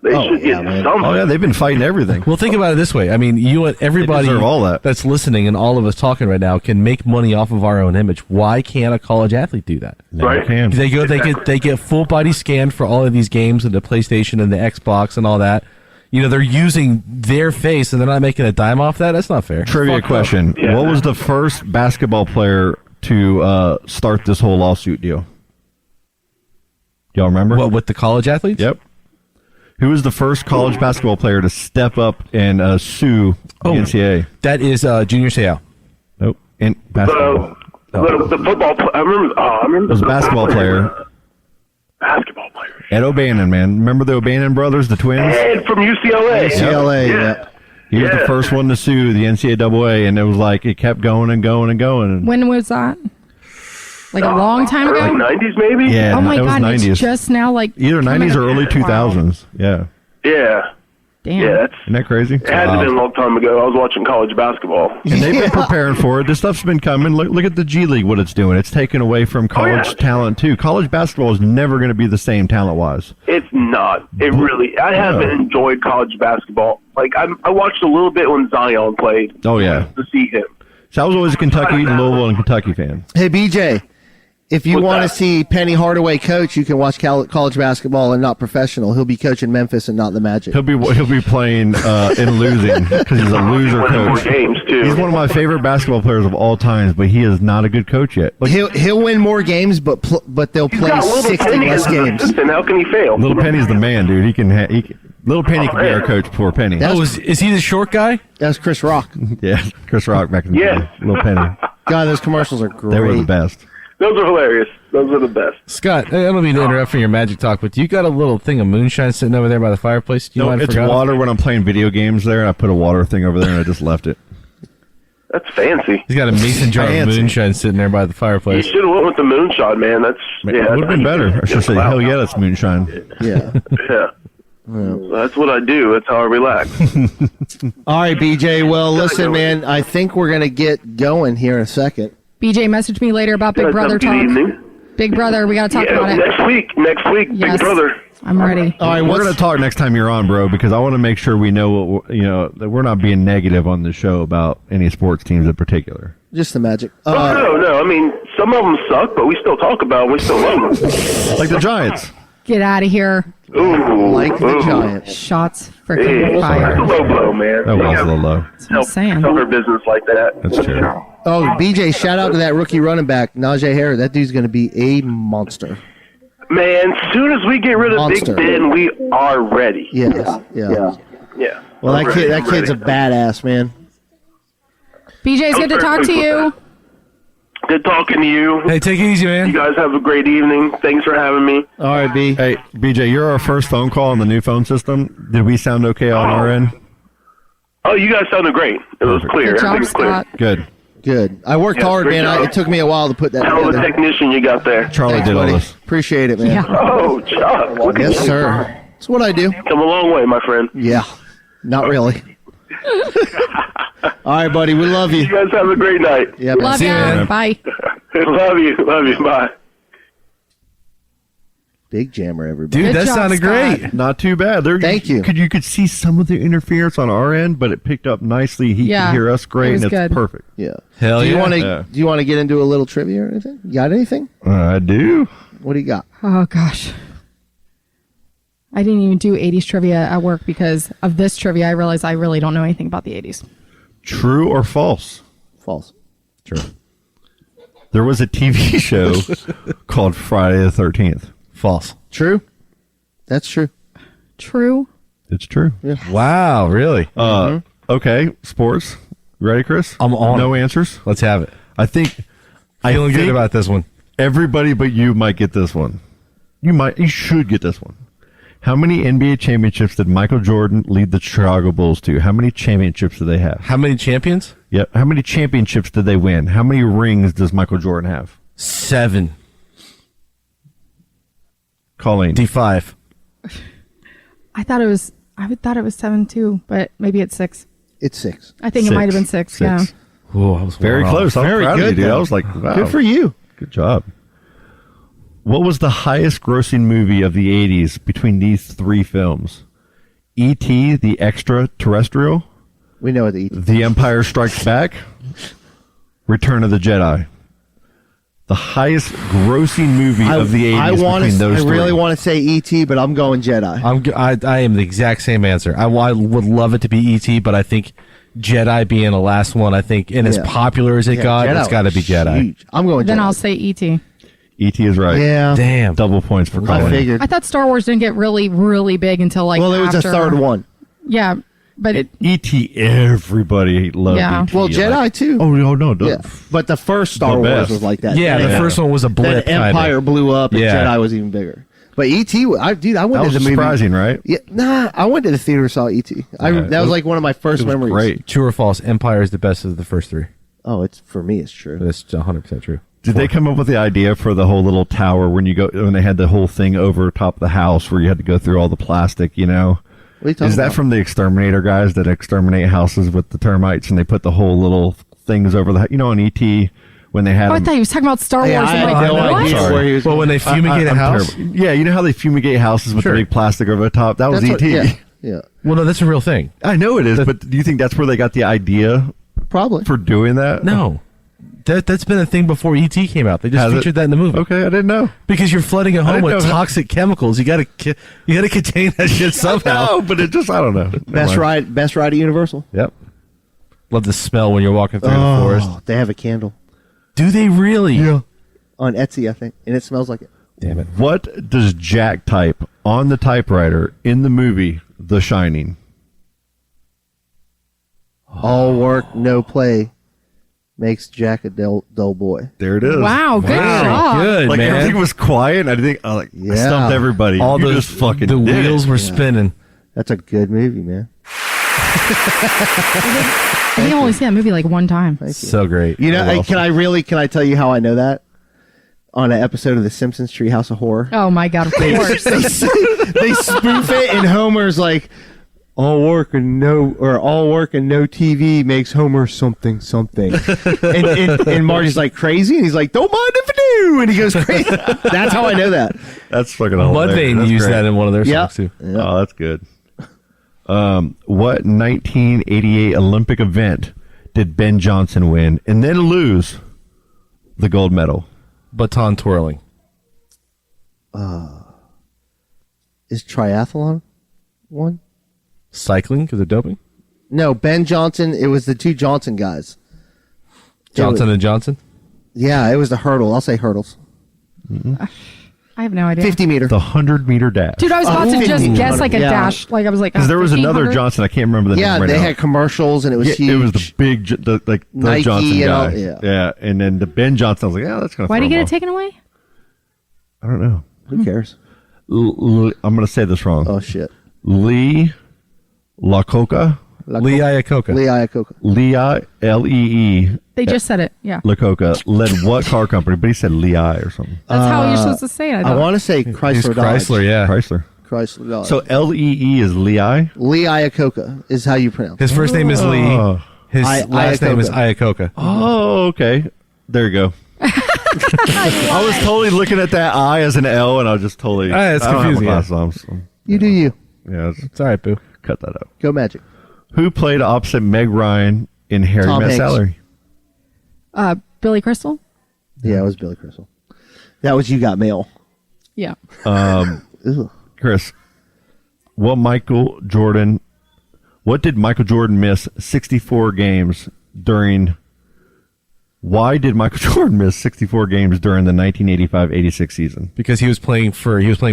They should
yeah,
get
man.
something.
Oh yeah, they've been fighting everything.
Well, think about it this way. I mean, you and everybody
deserve all that.
that's listening and all of us talking right now can make money off of our own image. Why can't a college athlete do that?
Never
Right.
can.
They get full body scanned for all of these games and the PlayStation and the Xbox and all that. You know, they're using their face and they're not making a dime off that. That's not fair.
Trivia
Fuck
question:
Yeah.
What was the first basketball player to start this whole lawsuit deal? Y'all remember?
What, with the college athletes?
Yep. Who was the first college basketball player to step up and sue the NCAA?
That is Junior Seau.
Nope. In basketball.
The football. I remember.
It was a basketball player.
Basketball player.
Ed O'Bannon, man. Remember the O'Bannon brothers, the twins?
Ed from UCLA.
UCLA.
Yeah.
Yeah.
He was the first one to sue the NCAA, and it was like it kept going and going and going.
When was that? Like a long time
Early
ago?
90s, maybe?
Yeah,
Oh my
it was
God!
90s.
It's just now like
Either
coming
90s or
up.
early 2000s. Yeah.
Yeah.
Damn.
Yeah, that's.
Isn't that crazy?
It had to have been a long time ago. I was watching college basketball.
And they've been preparing for it. This stuff's been coming. Look at the G League, what it's doing. It's taken away from college
yeah.
talent, too. College basketball is never going to be the same talent-wise.
It's not. It really. I haven't enjoyed college basketball. Like I watched a little bit when Zion played.
Oh, yeah.
To see him.
So I was always a Kentucky, Louisville, and Kentucky fan.
Hey, BJ. If you
What's
want to
that?
see Penny Hardaway coach, you can watch college basketball and not professional. He'll be coaching Memphis and not the Magic.
He'll be playing and losing because he's a loser
Winning more
coach.
games too.
He's one of my favorite basketball players of all times, but he is not a good coach yet. Like,
He'll win more games, but they'll
He's
play
got Little
60
Penny
less
as an
games.
assistant. How can he fail?
Little Penny's the man, dude. He can Little Penny can be our coach before Penny.
That's-
Oh, is he the short guy?
That's Chris Rock.
Yeah, Chris Rock back in the
Yes.
day. Little Penny.
God, those commercials are great.
They were the best.
Those are hilarious. Those are the best.
Scott, I don't mean to interrupt from your magic talk, but you got a little thing of moonshine sitting over there by the fireplace? Do you
No,
mind
it's
forgot?
water when I'm playing video games there, and I put a water thing over there, and I just left it.
That's fancy.
He's got a mason jar of
Fancy.
moonshine sitting there by the
You
fireplace.
should have went with the moonshot, man. That's
It would have been better. I should say, hell yeah, that's moonshine.
Yeah.
Yeah. That's what I do. That's how I relax.
All right, BJ. Well, listen, man. I think we're gonna get going here in a second.
BJ messaged me later about Big
Guys,
Brother
have a good
talk.
evening.
Big Brother, we got to talk
Yeah,
about it.
next week,
Yes.
Big Brother.
I'm ready.
All right,
We're
what's
going to talk next time you're on, bro, because I want to make sure we know that we're not being negative on the show about any sports teams in particular.
just the Magic?
No. I mean, some of them suck, but we still talk about them. We still love them.
Like the Giants.
Get out of here.
Ooh,
Like the Giant.
Shots
Hey,
freaking
that's a
fired.
low blow, man.
That was a little low.
That's what I'm saying.
Tell her business like that.
That's true.
Oh, BJ, shout out to that rookie running back, Najee Harris. That dude's going to be a monster.
Man, soon as we get rid of
Monster.
Big Ben, we are ready.
Yes. Yeah.
Yeah.
Well,
I'm ready,
that
I'm
kid's a
ready.
badass, man.
BJ, it's good to talk to you.
Good talking to you.
Hey, take it easy,
You
man.
guys have a great evening. Thanks for having me.
All right, B.
Hey, BJ, you're our first phone call on the new phone system. Did we sound okay on our end?
Oh, you guys sounded great. It was clear.
Good job,
Everything was clear.
Scott.
Good.
Good. I worked
Yeah,
hard,
great
man.
job.
It took me a while to put that
Hell of a
together.
technician you got there.
Charlie
Thanks,
did all
buddy.
this.
Appreciate it, man.
Yeah.
Oh, Chuck. Look at
Yes,
you.
sir. That's what I do.
Come a long way, my friend.
Yeah. Not really. All right, buddy. We love you.
You guys have a great night.
Yeah, man.
Love
See you,
ya.
man.
Bye.
Love you. Love you. Bye.
Big jammer, everybody.
Dude,
Good
that
job,
sounded
Scott.
great.
Not too bad. There,
Thank you.
You could see some of the interference on our end, but it picked up nicely. He
Yeah,
could hear us
it
great,
was
and it's
good.
perfect.
Yeah.
Hell
Do you
yeah.
want to?
Yeah.
Do you want to get into a little trivia or anything? You got anything?
I do.
What do you got?
Oh, gosh. I didn't even do 80s trivia at work because of this trivia. I realized I really don't know anything about the 80s.
True or false?
False.
True.
There was a TV show called Friday the 13th.
False.
True. That's true.
True.
It's true.
Wow, really?
Okay, sports. Ready, Chris?
I'm on
No
it.
answers.
Let's have it.
I think.
Feeling good
think
about this one.
everybody but you might get this one. You should get this one. How many NBA championships did Michael Jordan lead the Chicago Bulls to? How many championships do they have?
How many champions?
Yep. How many championships did they win? How many rings does Michael Jordan have?
7.
Colleen.
D5.
I thought it was 7 too, but maybe it's 6.
It's 6.
I think it might have been 6. Yeah.
Whoa, I was
Very
well
close.
off.
I'm
Very
proud of you,
good,
dude.
though.
I was like, wow.
Good for you.
Good job. What was the highest grossing movie of the 80s between these three films? E.T. the Extraterrestrial,
We know what the eat.
The Empire Strikes Back, Return of the Jedi. The highest grossing movie of the 80s between those
I
three.
really want to say E.T., but I'm going Jedi.
I am the exact same answer. I would love it to be E.T., but I think Jedi being the last one, I think, and as
Yeah.
popular as it
Yeah,
got,
Jedi
it's got to
was
be Jedi.
huge. I'm going
Then
Jedi.
I'll say E.T.
E.T. is right.
Yeah.
Damn.
Double points for
I
Colin.
figured.
I thought Star Wars didn't get really, really big until like
Well, it was
after.
a third one.
Yeah, but
E.T. Everybody loved
Yeah.
E.T.
Well, Jedi too.
Oh no,
yeah. But the first Star
The
Wars
best.
was like that.
Yeah, the
Yeah.
first one was a blip.
Then Empire
kinda.
blew up, and
Yeah.
Jedi was even bigger. But E.T., I went
That
to
was
the movie.
surprising, right?
Yeah, nah, I went to the theater and saw E.T. That was like one of my first
It was
memories.
great.
True or false? Empire is the best of the first 3.
Oh, it's for me, it's true.
That's 100% true.
Did they come up with the idea for the whole little tower when they had the whole thing over top of the house where you had to go through all the plastic, you know?
What are you talking
Is that
about?
from the exterminator guys that exterminate houses with the termites and they put the whole little things over the, on ET when they had
oh, I
them-
thought he was talking about Star Wars.
Yeah, I
I'm
had
like,
no
what?
idea
Sorry.
where he was.
Well, when they fumigate a
I'm
house.
terrible. Yeah, you know how they fumigate houses with
Sure.
the big plastic over the top? That was
That's
ET.
what- yeah,
Well, no, that's a real thing.
I know it is, but do you think that's where they got the idea
probably.
for doing that?
No. That's been a thing before E.T. came out. They just
Has it?
featured that in the movie.
Okay, I didn't know.
Because you're flooding a
I
home
didn't
with
know that.
toxic chemicals. You gotta contain that shit somehow.
No, but it just, I don't know.
Best ride at Universal.
Yep. Love the smell when you're walking through the forest.
They have a candle
Do they really? Yeah.
on Etsy, I think, and it smells like it.
Damn it.
What does Jack type on the typewriter in the movie The Shining?
All work, no play makes Jack a dull boy.
There it is.
Wow, good
Wow,
job.
good,
Like
man.
everything was quiet. I think I
Yeah.
stumped everybody.
All
You
the
just fucking
the
did
wheels
it.
were spinning.
That's a good movie, man.
I can only see that movie like one time.
So great.
You know,
Oh, well.
can I tell you how I know that? On an episode of The Simpsons Treehouse of Horror.
Oh my god, of course.
they spoof it, and Homer's like, all work and no TV makes Homer something. and Marty's like, crazy? And he's like, don't mind if I do. And he goes crazy. That's how I know that.
That's fucking hilarious.
Mudvayne
That's
used
great.
that in one of their
Yeah.
songs too.
Oh, that's good. What 1988 Olympic event did Ben Johnson win and then lose the gold medal?
Baton twirling.
is triathlon one?
Cycling because of doping.
No, Ben Johnson. It was the two Johnson guys.
Johnson and Johnson.
Yeah, it was the hurdle. I'll say hurdles.
I have no idea.
50 meter.
The 100-meter dash.
Dude, I was about to just guess like a
Yeah.
dash. Like I was like,
Because there was another
1500?
Johnson. I can't remember the
Yeah,
name right
they
now.
had commercials and it was huge.
It was the big, the
Nike
Johnson
and all-
guy.
yeah.
And then the Ben Johnson. I was like, yeah, that's kind of.
Why did he get it taken away?
I don't know.
Who cares?
I'm going to say this wrong.
Oh shit.
Lee Lacoca.
Lee Iacocca.
Lee Iacocca.
Lee Lee.
They just said it. Yeah.
Lacoca led what car company? But he said Lee or something.
That's how you're supposed to say it. I
I
thought.
want to say
He's
Chrysler Dodge.
Chrysler, yeah.
Chrysler.
Chrysler Dodge.
So Lee is Lee.
Lee Iacocca is how you pronounce it.
His first name is Lee.
Oh.
His last name is Iacocca.
Oh, okay. There you go. I was totally looking at that I as an L, and I was just totally.
It's
I don't have my
confusing,
glasses on, so,
You do you.
yeah,
It's all right, boo.
cut that out.
Go Magic.
Who played opposite Meg Ryan in Harry
Tom
Met
Hanks.
Salary?
Billy Crystal.
Yeah, it was Billy Crystal. That was You Got Mail.
Yeah.
Ugh.
Chris, what did Michael Jordan miss 64 games during? Why did Michael Jordan miss 64 games during the 1985-86 season?
Because he was playing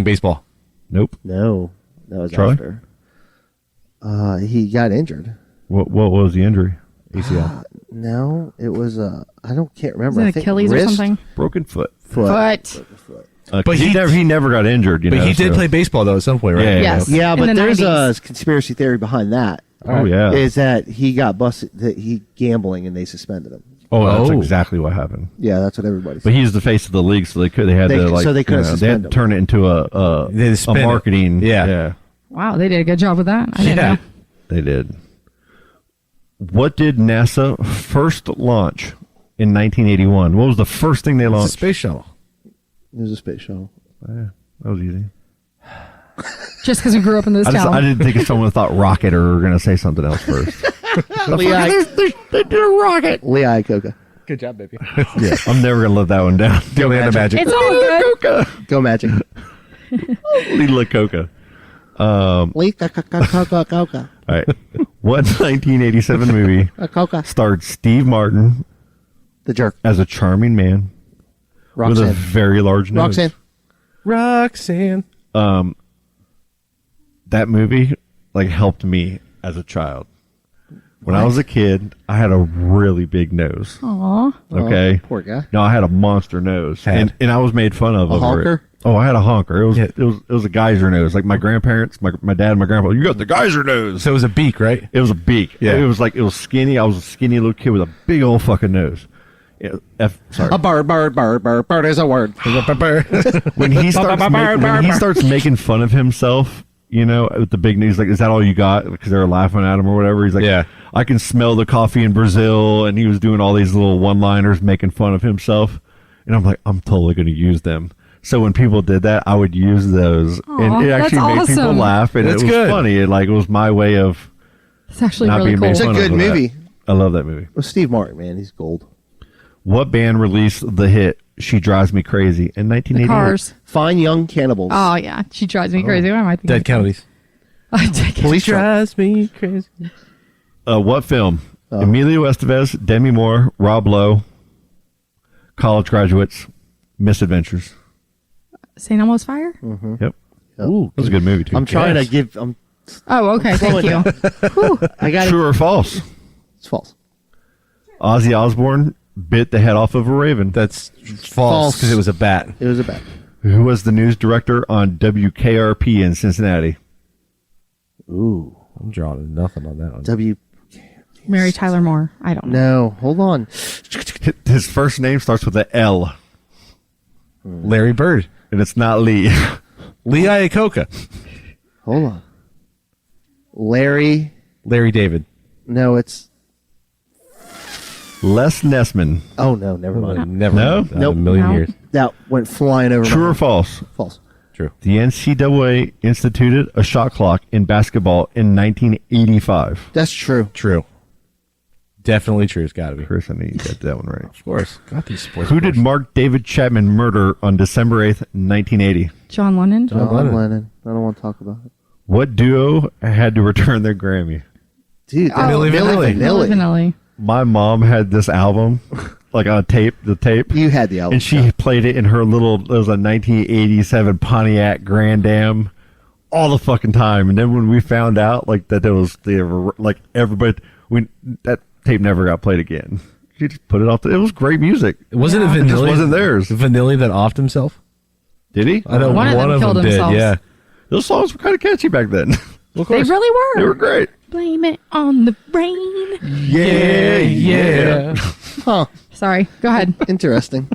baseball.
Nope.
No, that was
Charlie?
after. He got injured.
What was the injury?
ACL.
No, it was can't remember.
Was
I
it
think
Achilles
wrist?
or something?
Broken foot.
Foot.
But
But he never got injured. You
But
know,
he did
so-
play baseball though at some point, right?
Yeah,
Yes.
Yeah,
In
but
the
there's
90s.
a conspiracy theory behind that.
Oh yeah.
Is that he got busted? That he gambling and they suspended him.
Oh, that's
Oh.
exactly what happened.
Yeah, that's what everybody
But
said.
he's the face of the league, so they had
They-
to like
so they couldn't
they had
suspend
to
him.
turn it into
They had to
a
spin it.
marketing.
Yeah.
Wow, they did a good job with that. I didn't
Yeah.
know.
They did. What did NASA first launch in 1981? What was the first thing they
It's a
launched?
space shuttle.
It was a space shuttle.
Yeah, that was easy.
Just because we grew up in this
I
town.
didn't think if someone thought rocket or were going to say something else first.
Lee Iacocca. Lee Iacocca.
Good job, baby.
Yeah, I'm never going to let that one down.
Go Atlanta Magic.
It's all good.
Go Magic.
Lila Coca.
Lee Iacocca.
All right. What 1987 movie
Coca.
starred Steve Martin
The Jerk.
as a charming man with a
Roxanne.
very large nose?
Roxanne.
Roxanne.
That movie helped me as a child. When I was a kid, I had a really big nose.
Aw.
Okay,
Oh, poor guy.
No, I had a monster nose, and I was made fun of.
A
over
honker?
It. Oh, I had a honker.
Yeah.
It was a geyser nose. Like my grandparents, my dad, and my grandpa. You got the geyser nose.
So it was a beak, right?
It was a beak.
Yeah.
It was skinny. I was a skinny little kid with a big old fucking nose. Sorry.
A bird is a word.
When he starts making fun of himself, with the big news, like, is that all you got? Because they were laughing at him or whatever. He's like,
Yeah.
I can smell the coffee in Brazil, and he was doing all these little one-liners making fun of himself, and I'm like, I'm totally going to use them. So when people did that, I would use those, and it actually
that's
made people
awesome.
laugh, and
That's
it was
good.
funny. It was my way of
It's actually
not
really
being
cool.
made
It's a
fun
good
of that.
movie.
I love that movie.
Well, Steve Martin, man, he's gold.
What band released the hit "She Drives Me Crazy" in
The
1988?
Cars.
Fine Young Cannibals.
Oh, yeah. She drives me crazy. What am I thinking?
Dead Kennedys.
Police truck.
Drives me crazy.
What film? Emilio Estevez, Demi Moore, Rob Lowe, College Graduates, Misadventures.
St. Elmo's Fire?
Yep.
Ooh,
That was a good movie, too.
I'm trying to give.
Oh, okay. Thank you.
I got
True or false?
It's false.
Ozzy Osbourne bit the head off of a raven.
That's false
False.
because it was a bat.
It was a bet.
Who was the news director on WKRP in Cincinnati?
Ooh.
I'm drawing nothing on that one.
W.
Mary Tyler Moore. I don't know.
No, hold on.
His first name starts with a L,
Larry Bird.
and it's not Lee.
Lee Iacocca.
Hold on. Larry.
Larry David.
No, it's.
Les Nessman.
Oh, no, never mind.
Never.
No?
Not in
Nope.
a million
No.
years.
That went flying over.
True
my
or
head.
false?
False.
True.
The NCAA instituted a shot clock in basketball in 1985.
That's true.
True. Definitely true. It's got to be.
Chris, I need you got that one right.
Of course. Got these sports.
Who did Mark David Chapman murder on December 8th, 1980?
John Lennon.
John Lennon. I don't want to talk about it.
What duo had to return their Grammy?
Dude,
Milli Vanilli.
Milli Vanilli.
My mom had this album, like on tape, the tape.
You had the album.
And she played it in her little, it was a 1987 Pontiac Grand Am all the fucking time. And then when we found out, like, that there was, everybody, that tape never got played again. She just put it off. It was great music.
Wasn't it
It just
Vanilli?
wasn't theirs.
Vanilli that offed himself?
Did he?
I know
One of them killed
did,
themselves.
yeah.
Those songs were kind of catchy back then.
They really were.
They were great.
Blame it on the rain.
Yeah.
Huh.
Sorry. Go ahead.
Interesting.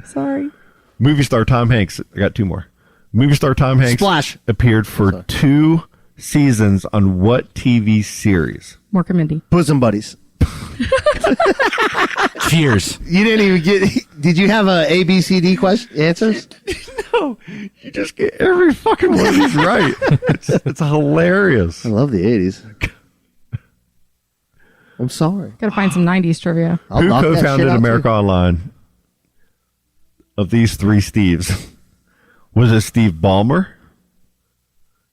Sorry.
Movie star Tom Hanks. I got two more. Movie star Tom Hanks
Splash.
appeared for 2 seasons on what TV series?
Mork and Mindy.
Bosom buddies.
Cheers.
You didn't even get. Did you have a B, C, D question answers?
No, you just get every fucking one of these right. It's hilarious.
I love the 80s. I'm sorry.
Gotta find some 90s trivia.
I'll
Who
knock that shit
co-founded
out,
America
too.
Online? Of these 3 Steves, was it Steve Ballmer,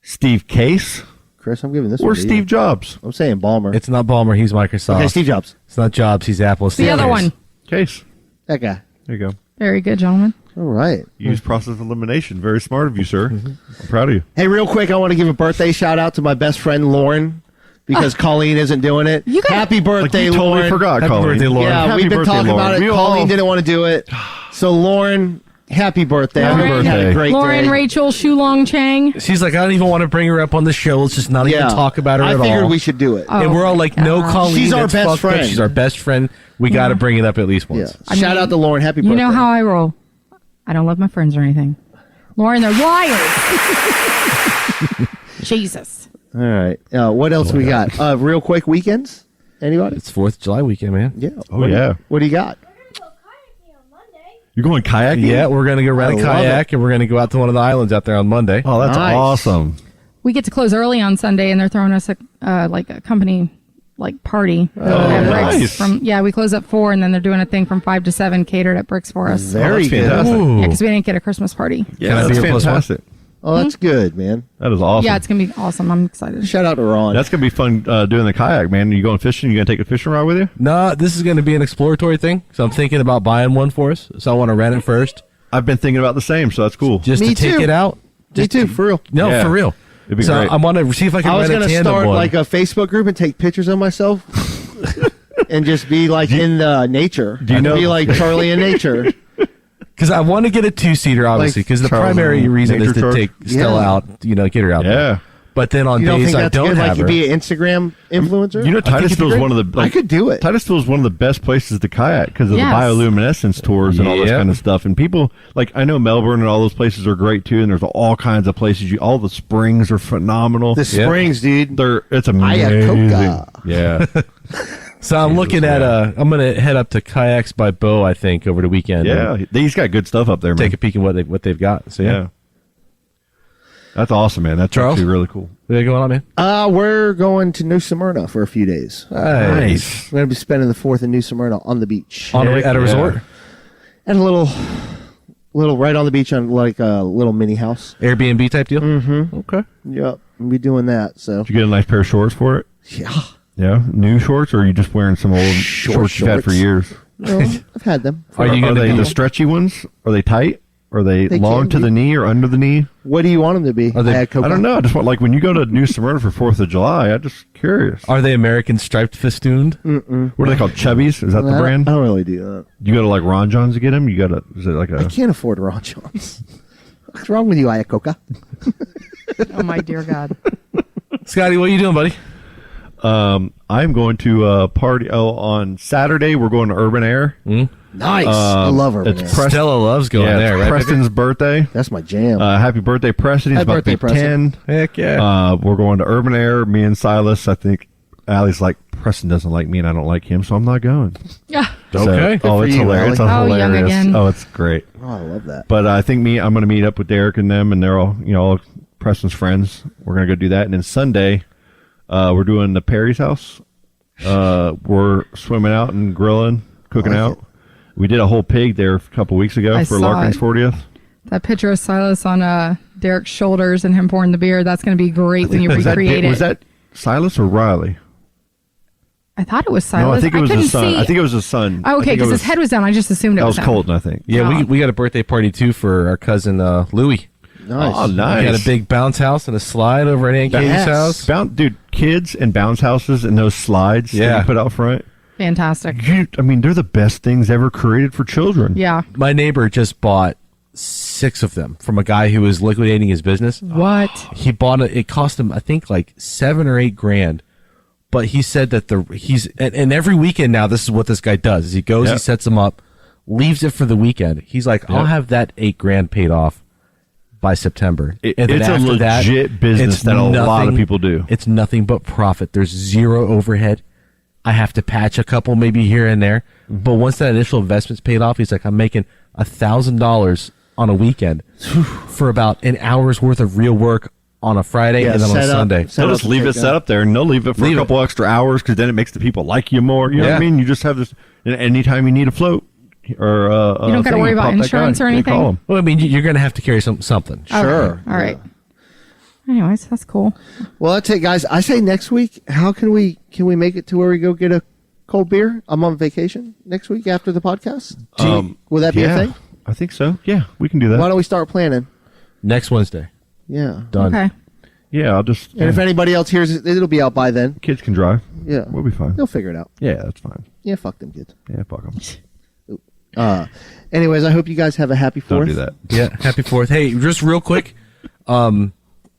Steve Case,
Chris, I'm giving this
or
one to
Steve
you.
Jobs?
I'm saying Ballmer.
It's not Ballmer. He's Microsoft.
Okay, Steve Jobs.
It's not Jobs. He's Apple. It's
The other
Case.
one.
Case.
That guy.
There you go.
Very good, gentlemen.
All right.
Use process of elimination. Very smart of you, sir. I'm proud of you.
Hey, real quick, I want to give a birthday shout out to my best friend Lauren because Colleen isn't doing it.
You got-
Happy birthday,
You totally
Lauren.
forgot,
Happy
Colleen.
birthday, Lauren.
Yeah,
Happy
we've been
birthday,
talking about
Lauren.
it.
We
Colleen
all-
didn't want to do it. So, Lauren, happy birthday. I hope you had
birthday.
a great
Lauren
day.
Rachel Shulong Chang.
She's like, I don't even want to bring her up on the show. Let's just not even talk about her
I
at
figured
all.
we should do it.
And we're all like, no,
gosh.
Colleen.
She's our
that's
best
fucked up.
friend.
She's our best friend. We got to bring it up at least once.
Yeah. Shout out to Lauren. Happy birthday.
You know how I roll. I don't love my friends or anything. Lauren, they're liars. Jesus.
All right. What else we got? Real quick, weekends? Anybody?
It's 4th of July weekend, man.
Yeah.
Oh, yeah.
What do you got?
You're going kayaking?
Yeah, we're going to go rent a
I love
kayak and we're going to go out to one of the islands out there on Monday.
Oh, that's
Nice.
awesome.
We get to close early on Sunday, and they're throwing us a company party at Bricks.
nice.
We close at 4, and then they're doing a thing from 5 to 7 catered at Bricks for us.
Very
that's
good.
fantastic.
Ooh.
Yeah, because we didn't get a Christmas party.
Yeah,
Can I be
that's
your plus one?
fantastic.
Oh, that's good, man.
That is awesome.
Yeah, it's gonna be awesome. I'm excited.
Shout out to Ron.
That's going to be fun doing the kayak, man. You going fishing? You going to take a fishing rod with you?
No, this is going to be an exploratory thing. So I'm thinking about buying one for us. So I want to rent it first.
I've been thinking about the same, so that's cool.
Just
Me
to take
too.
it out.
Me too, for real.
No,
Yeah.
for real.
It'd be
so
great.
I want to see if I can
I was
rent a
going to
tandem
start
one.
like a Facebook group and take pictures of myself and just be like in the nature.
Do you know-
Be like Charlie in nature.
Because I want to get a 2-seater, obviously, because the
Charles
primary
and
reason is
Nature
to
Charge?
take Stella
Yeah.
out, get her out
Yeah.
there. But then on
You don't
days
think
I
that's
don't
good? Like
have
you
her.
be an Instagram influencer?
You know, Titusville is one of the.
I could do it.
Titusville is one of the best places to kayak because of
Yes.
the bioluminescence tours and all this
Yeah.
kind of stuff. And people like I know Melbourne and all those places are great too. And there's all kinds of places. All the springs are phenomenal.
The springs, dude.
It's amazing.
Ayacoca.
Yeah.
So I'm looking at I'm going to head up to Kayaks by Bo, I think, over the weekend.
Yeah.
and
He's got good stuff up there, man.
take a peek at what they've got. So
Yeah. That's awesome, man. That's
Charles?
actually really cool.
What going on, man?
We're going to New Smyrna for a few days.
Nice.
We're going to be spending the 4th in New Smyrna on the beach.
At a
yeah.
resort?
And a little right on the beach on like a little mini house.
Airbnb type deal?
Mm-hmm.
Okay.
Yep. We'll be doing that. So,
Did you get a nice pair of shorts for it?
yeah.
Yeah. New shorts, or are you just wearing some old shorts you've had for
shorts.
years?
Well, I've had them.
Are you
Are
going
they
to
the
be...
stretchy ones? Are they tight? Are they
They
long
can
to
be.
the knee or under the knee?
What do you want them to be?
Are they-
Ayacoca?
I don't know. I just want when you go to New Smyrna for 4th of July. I'm just curious.
Are they American striped festooned?
What are they called? Chubbies? Is that the
I
brand?
don't really do that.
You go to like Ron John's to get them. You got to. Is it like
I
a?
can't afford Ron John's. What's wrong with you, Ayacoca?
Oh my dear God.
Scotty, what are you doing, buddy?
I'm going to party. Oh, on Saturday we're going to Urban Air.
Nice. I love her.
it's
man.
Press-
Stella loves going
Yeah,
there,
it's
right?
Preston's birthday.
That's my jam.
Happy birthday, Preston. He's
Happy
about to
birthday,
be
Preston.
10.
Heck yeah.
We're going to Urban Air. Me and Silas. I think Allie's like Preston doesn't like me and I don't like him, so I'm not going.
Yeah.
Okay.
Oh,
for
it's
you,
hilarious. It's
Allie. Oh, young
hilarious.
again.
Oh, it's great.
Oh, I love that.
But I think I'm going to meet up with Derek and them, and they're all, all Preston's friends. We're going to go do that. And then Sunday, we're doing the Perry's house We're swimming out and grilling, cooking out. We did a whole pig there a couple weeks ago
I
for
saw
Larkin's
it.
40th.
That picture of Silas on Derek's shoulders and him pouring the beer, that's going to be great when you recreate it.
Was that Silas or Riley?
I thought it was Silas.
No, I think it was
couldn't
his son.
see.
I think it was his son.
Oh, okay, because his head was down. I just assumed it
That
was
was
him.
Colton, I think.
Yeah,
Oh.
we got a birthday party too for our cousin Louie.
Nice.
Oh, nice.
We got a big bounce house and a slide over at Aunt Katie's
Yes.
house.
Dude, kids and bounce houses and those slides that
Yeah.
you put out front.
Fantastic.
I mean, they're the best things ever created for children.
Yeah.
My neighbor just bought 6 of them from a guy who was liquidating his business.
What?
He bought it. It cost him, I think, like $7 or $8 grand. But he said that and every weekend now, this is what this guy does: is he goes,
Yep.
he sets them up, leaves it for the weekend. He's like, I'll
Yep.
have that $8 grand paid off by September. And then
It's a
after that,
legit business
it's
that a lot of
nothing-
people do.
It's nothing but profit. There's zero overhead. I have to patch a couple maybe here and there,
Mm-hmm.
but once that initial investment's paid off, he's like, I'm making $1,000 on a weekend for about an hour's worth of real work on a Friday and then on a Sunday.
They'll just leave it set up there, and they'll leave it for a couple extra hours because then it makes the people like you more. You know what I mean? You just have this. And anytime you need a float or
You don't got to worry about insurance or anything.
Call them.
Well, I mean, you're going to have to carry something.
Okay. All right. Anyways, that's cool.
Well, that's it, guys. I say next week. How can we make it to where we go get a cold beer? I'm on vacation next week after the podcast. Will that be a thing?
I think so. Yeah, we can do that.
Why don't we start planning?
Next Wednesday.
Yeah.
Done.
Okay.
Yeah, I'll just.
And if anybody else hears it, it'll be out by then.
Kids can drive.
Yeah.
We'll be fine.
They'll figure it out.
Yeah, that's fine.
Yeah, fuck them kids.
Yeah, fuck them.
Anyways, I hope you guys have a happy 4th.
Don't do that.
Yeah, happy 4th. Hey, just real quick,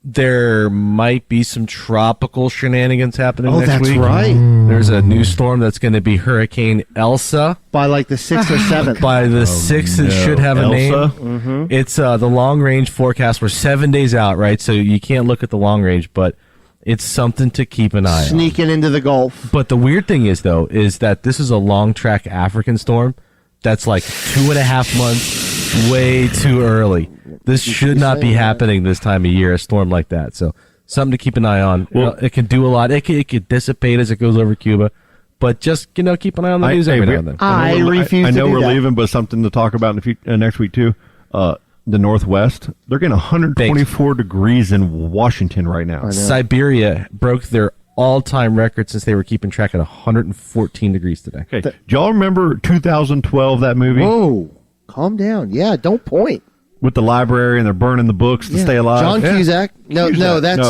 there might be some tropical shenanigans happening next
that's
week.
right.
There's a new storm that's going to be Hurricane Elsa.
By like the 6th or 7th.
By the 6th, it should have a
Elsa?
name. It's the long-range forecast. We're 7 days out, right? So you can't look at the long range, but it's something to keep an eye on.
Sneaking into the Gulf.
But the weird thing is, though, is that this is a long-track African storm that's like 2.5 months way too early. This should not be happening this time of year, a storm like that. So something to keep an eye on.
Well,
it can do a lot. It could dissipate as it goes over Cuba. But just, keep an eye on the news every now and then.
I refuse
I
to
know
do
we're
that.
leaving, but something to talk about in the next week, too. The Northwest, they're getting 124 degrees in Washington right now.
Siberia broke their all-time record since they were keeping track at 114 degrees today.
Okay. Do y'all remember 2012, that movie?
Whoa. Calm down. Yeah, don't point.
With the library and they're burning the books to stay alive?
John Cusack. No, that's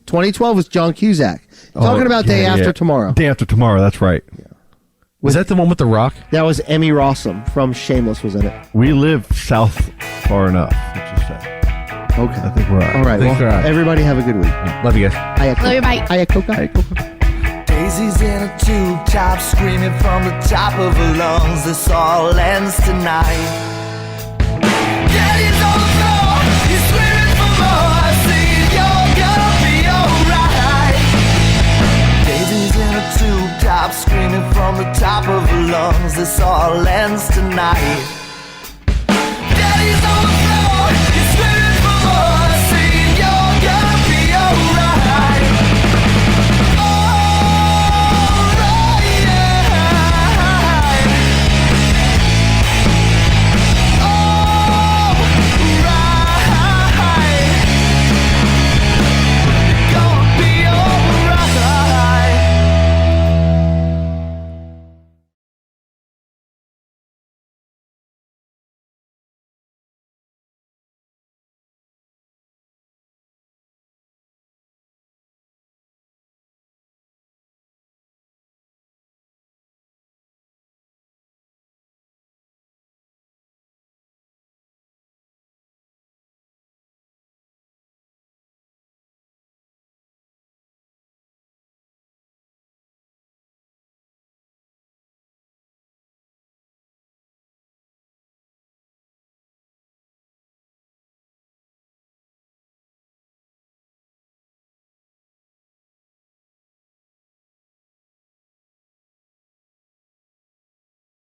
2012 was John Cusack. Talking about Day After Tomorrow.
Day After Tomorrow, that's right.
Was that the one with The Rock?
That was Emmy Rossum from Shameless was in it.
We live south far enough, let's just say.
Okay.
I think we're all right.
All right.
Thanks,
Well,
all right.
everybody have a good week.
Love you guys.
Love you, bye.
Hiya, Coca.
Daisy's in a tube top, screaming from the top of her lungs. This all ends tonight. Daddy's on the floor, he's screaming for more. Saying you're gonna be alright. Daisy's in a tube top, screaming from the top of her lungs. This all ends tonight. Daddy's on the